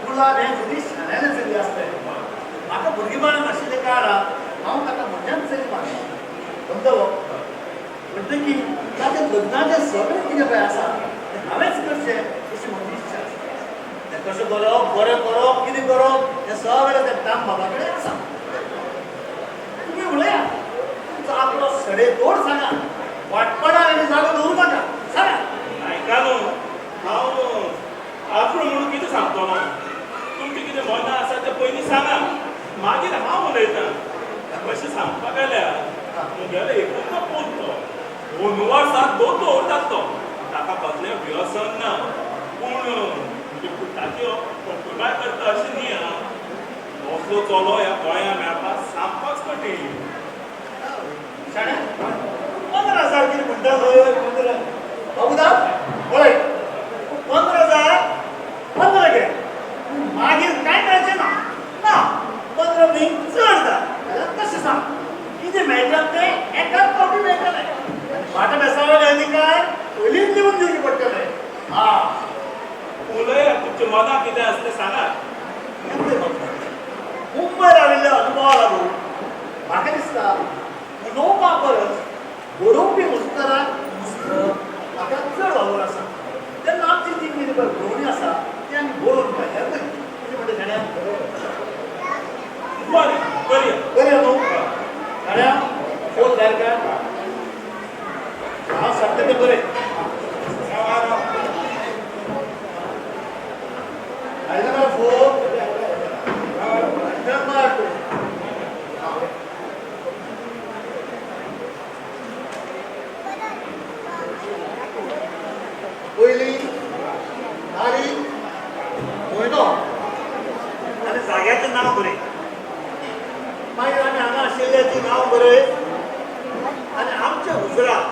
Speaker 7: तुला हें जरी शाण्याने जरी आसलें म्हाका भुरगेपणांत नाशिल्ले काळांत हांव ताका म्हज्यान चली मागलें समजलो म्हणटकीर ताच्या लग्नाचें सगळें कितें पळय आसा तें हांवेंच करचें अशी म्हजी इच्छा आसा तें कशें करप बरें करप कितें करप हें सगळें त्या दाम बाबा कडेन आसा तुमी उलया तुमचो आपलो सडेतोड सांगा वाटपणां आनी जागो दवरूं नाका सांगा
Speaker 8: आयका न्हू हांव आफूण म्हणून कितें सांगतो न्हू तुमचें कितें मनां आसा तें पयलीं सांगा मागीर हांव उलयतां कशें सांगपाक गेल्यार
Speaker 3: मुगेलो एकूच पूत तो 2 वर्सां दवरतात तो ताका कसलें व्यसन ना पूण म्हणजे पुताच्यो प्रतिबाय करता अशें न्ही आं असलो चलो ह्या गोंया मेळपाक सामकोच कठीण
Speaker 7: शाण्या 15,000 कितें म्हणटा खंय 15 बाबूदा पळय 15,000 15 घे मागीर कांय मेळचें ना ना 15 न्ही चड जाल्यार तशें सांग कितें मेळटा तें एकाच फावटी मेळटलें फाट बेसावले आनी काय पयलींच दिवन दिवचें पडटलें
Speaker 3: उलया तुमचें मनाक कितें आसा तें सांगात
Speaker 7: मुंबय राविल्ल्या अनुभवा लागून म्हाका दिसता उलोवपा परस बरोवपी नुस्तेराक म्हाका चड वावर आसा तेन्ना आमची जी कितें पळय भोंवडी आसा ती आमी बरोवन पाहिजे कितें म्हणटा जाण्या
Speaker 3: बरें करया
Speaker 7: बरें न्हू जाण्या फोन जाय काय हांव सांगता तें बरें आयला मरे फोन पयलीं तारीख म्हयनो आनी जाग्याचें नांव बरय मागीर आमी हांगा आशिल्ल्याचें नांव बरय आनी आमच्या हुजराक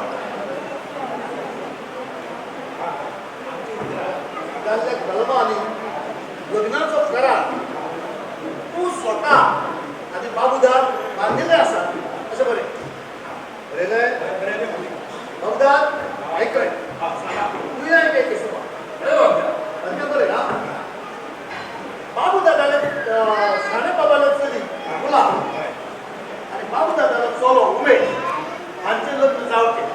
Speaker 7: जाल्ल्या कलमांनी लग्नाचो करार तूं स्वता आनी बाबूदार बांदिल्ले आसा अशें बरें बरयलें बाबूदार आयकय तुवें आयकय केशव अशें बरें हा बाबू दादाले साणे बाबाले चली मुला आनी बाबू दादालो चलो उमेश हांचें लग्न जावचें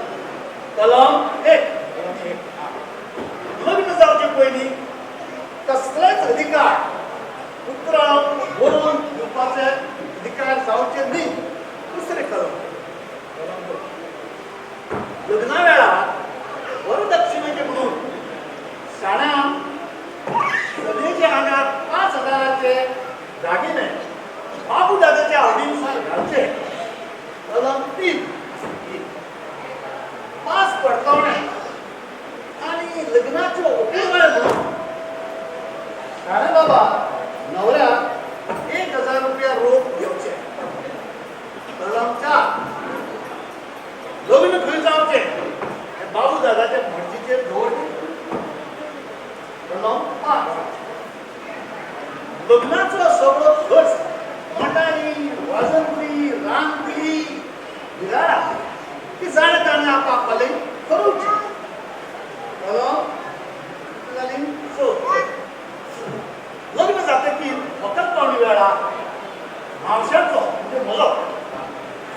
Speaker 7: कलम 1 लग्न जावचे पयलीं कसलेच अधिकार पुत्राक बरोवन दिवपाचे अधिकार जावचे न्ही दुसरें कलम लग्ना वेळार वरदक्षिणेचे म्हणून शाण्यांक चलयेच्या आंगार 5,000चे दागिने बाबू दादाच्या आवडीनुसार घालचे कलम 3 पास पडतवणे आनी लग्नाच्यो उपेगाळ म्हणून शाणे बाबा नवऱ्याक 1,000 रुपया रोख घेवचे कलम 4 लग्न खंय जावचें बाबू दादाच्या मर्जीचेर दवरचें कलम 5 लग्नाचो सगळो खर्च मटारी वाजंत्री रांदली बिराडा ती जाणा ताणें आपापले करूची कलम जाली 6 लग्न जातकीर फकत पावणी वेळा मावशांचो म्हणजे म्हजो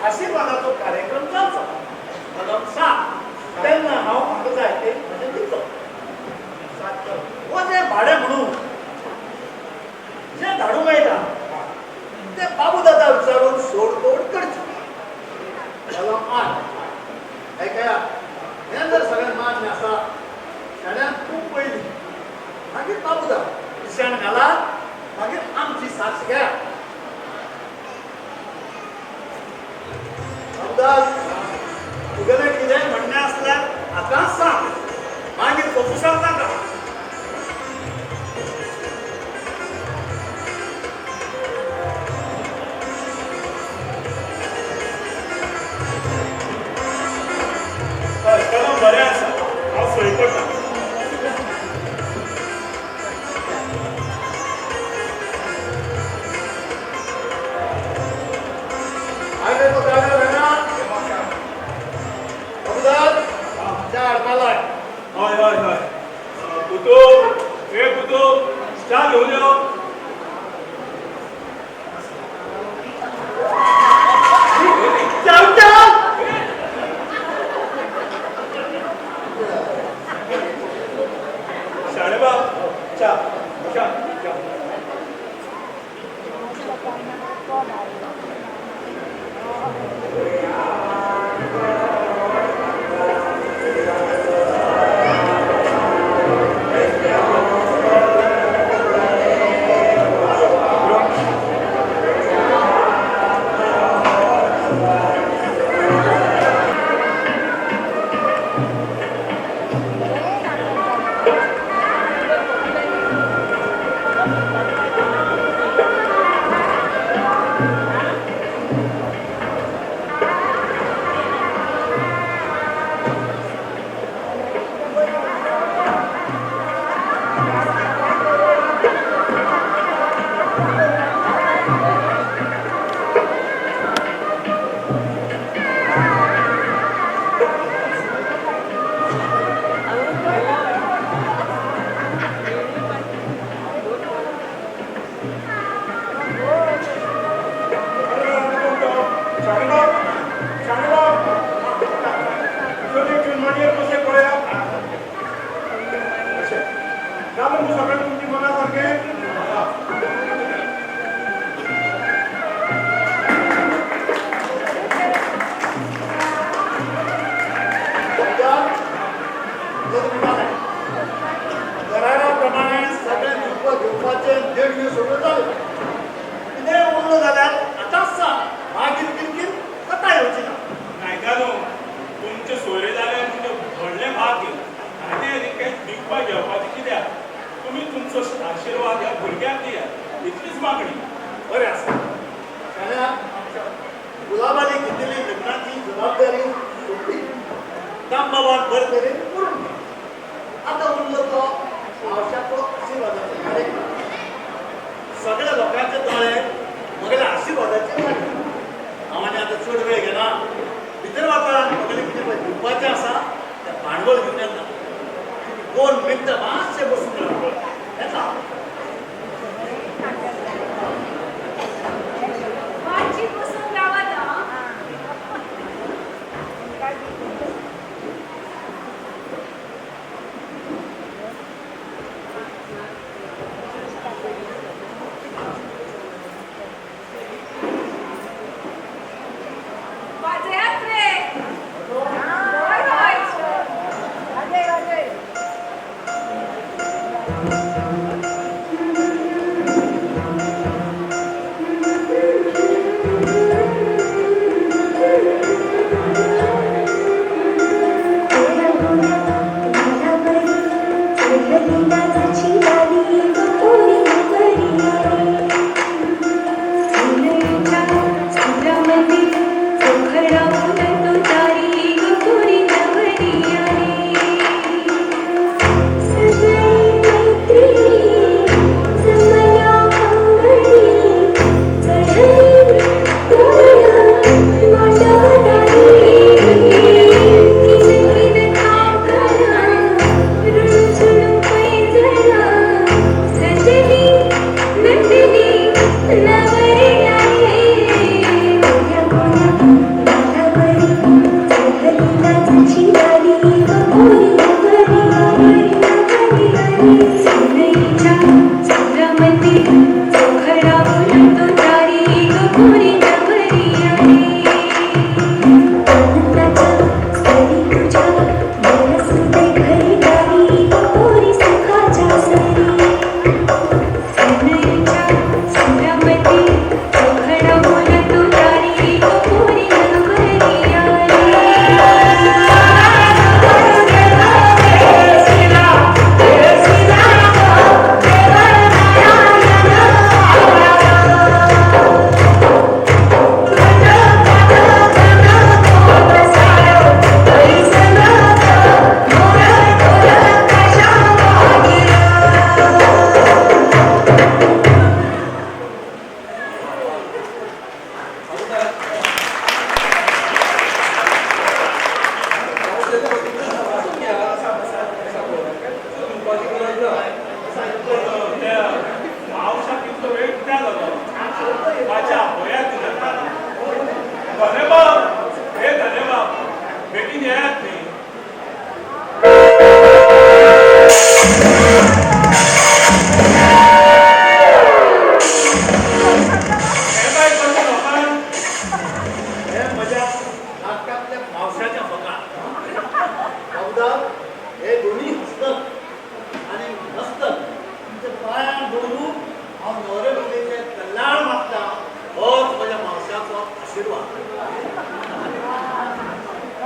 Speaker 7: आशिर्वादाचो कार्यक्रम जावचो कलम 7 तेन्ना हांव म्हाका जाय तें म्हणजे दिवचो हो जें भाडें म्हणून जें धाडूं मेळटा तें बाबू दादा विचारून सोडतोड करची कलम 8 आयकया हें जर सगळें मान्य आसा शाण्या तूं पयलीं मागीर बाबू दादा विशयान घाला मागीर आमची साक्ष घ्या बाबूदास तुगेलें कितेंय म्हणणें आसल्यार आतांच सांग मागीर फुफुसाक नाका
Speaker 3: कलम बरें आसा हांव सय करतां
Speaker 7: आयले तो जागा वेणा बाबूदास च्या हाडपालाय
Speaker 3: हय हय हय पुतू ए पुतू च्या घेवन यो शाणे बाब च्या च्या च्या
Speaker 7: कराराप्रमाणे सगळे झोपाचे दीड दिवस होते झाले किती उरलं झाल्यात आता मागील किरकिर कथा येऊची ना
Speaker 4: नाही का नो तुमचे सोयरे जाले म्हणजे व्हडले भाग घेऊ आनी आनी काही दिखपा घेवपाचे कित्याक तुम्ही तुमचो आशीर्वाद ह्या भुरग्याक दिया इतलीच मागणी
Speaker 7: बरें आसा जाल्यार गुलाबानी घेतलेली लग्नाची जबाबदारी सोडली दामबाबान बरे तरेन करून दिली. आता उरलो तो मावशाचो आशिर्वादाचो कार्यक्रम सगळ्या लोकांचे दोळे म्हगेल्या आशिर्वादाचेर लागले हांव आनी आतां चड वेळ घेना भितर वापरान म्हगेलें कितें पळय दिवपाचें आसा तें भांडवल घेवन येता 2 मिनटां मातशें बसून रावपाक येता
Speaker 5: मातशी बसून रावात हां. वाजयात रे. होय, होय.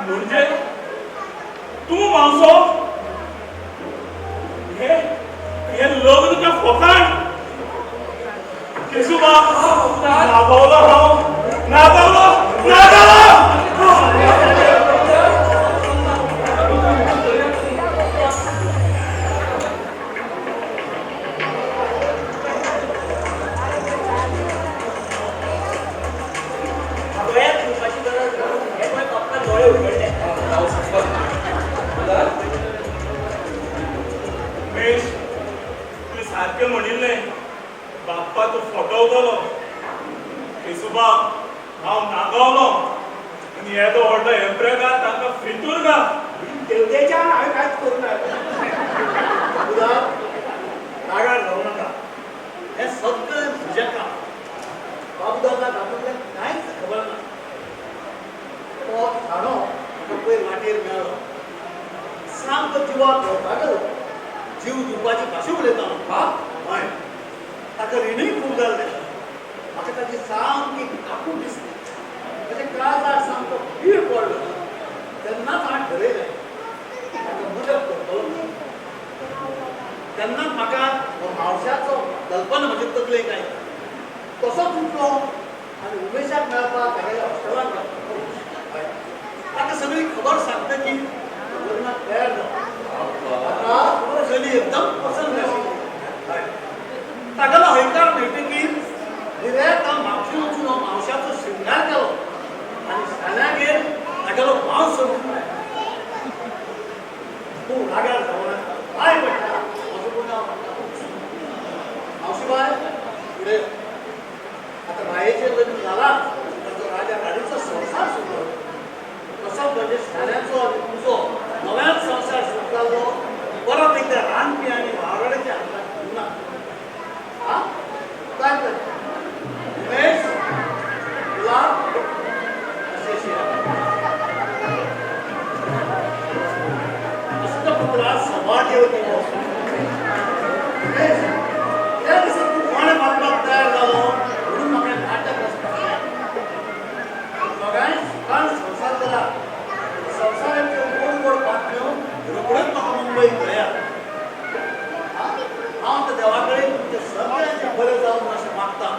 Speaker 4: म्हणजे तू मावसो हे लग्न का फोकाण केशुबा नागवला हांव नागवला हांव नागावलो आनी येदो व्हडलो एम्प्रेगार तांकां फितूर घाल
Speaker 3: देवतेच्या हांवें कांयच करूं ना
Speaker 7: रागार जाऊ नका हे सगळं तुझ्या काम बाबूदादा बाबूला कांयच खबर ना तो खाणो पयर वाटेर मेळ्ळो सामको जिवाक घोवतालो जीव दिवपाची भाशा उलयतालो हय ताका रिणूय खूब जाल्ले म्हाका ताची सामकी काकूट दिसली ताच्या काळजाक सामको भीड पडलो तेन्नाच हांवें ठरयलें ताका मदत करतलो तेन्नाच म्हाका हो मावश्याचो कल्पना म्हजे तकलेक आयलो तसोच उठलो आनी उमेशाक मेळपाक तागेल्या हॉस्टेलांत घातलो ताका सगळी खबर सांगतकीर लग्नाक तयार जालो चली एकदम पसंद आशिल्ली तागेलो हयकार मेळटकीर डिरेक्ट हांव म्हापशी वचून हो मावश्याचो शृंगार केलो आनी शाण्यागेर तागेलो भाव सोडून तूं रागार जावं नाका पांय पडटा म्हजो पूण मावशीबाय फुडें आता बायेचें लग्न जालां ताचो राजा राणीचो संवसार सुरू तसो म्हणजे शाण्याचो आनी तुजो नव्यान संवसार सुरू जाल्लो परत एकदा रानपी आनी वावराड्याच्या हातांत घेवना हा काय तर उमेश गुलाब अशें अष्टपुत्रा सभाग्यवती उमेश त्या दिसा तूं कोणे बापाक तयार जालो म्हणून म्हाका नाटक रचपाक दोगांय सुखान संवसार जाला संवसाराच्यो गोड गोड बातम्यो रोखड्योच म्हाका मुंबय कळ्ळ्या हांव त्या देवा कडेन तुमच्या सगळ्यांचें बरें जावं अशें मागतां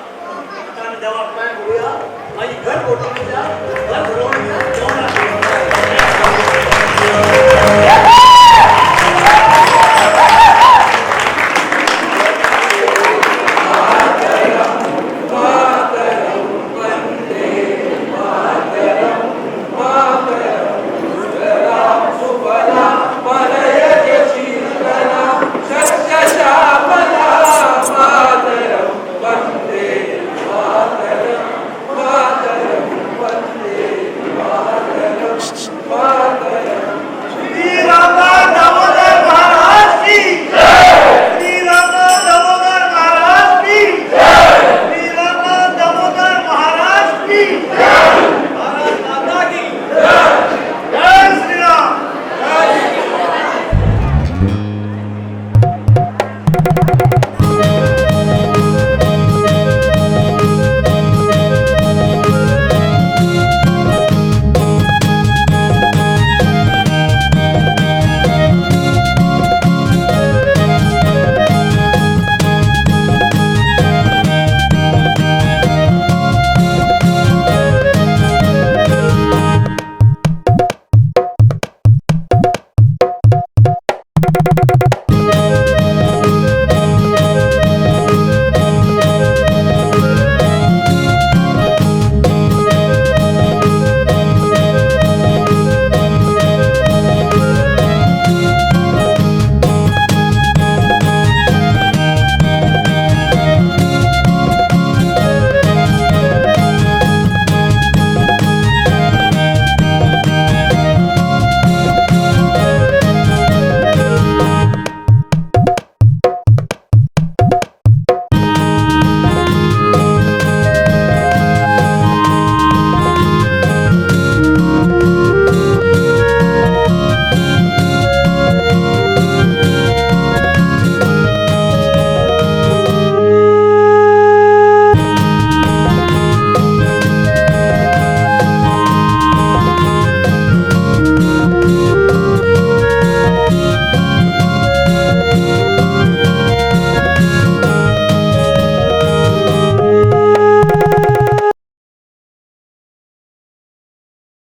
Speaker 7: आतां आमी देवाक पांय पडुया मागीर घर फोटो घर भरोवन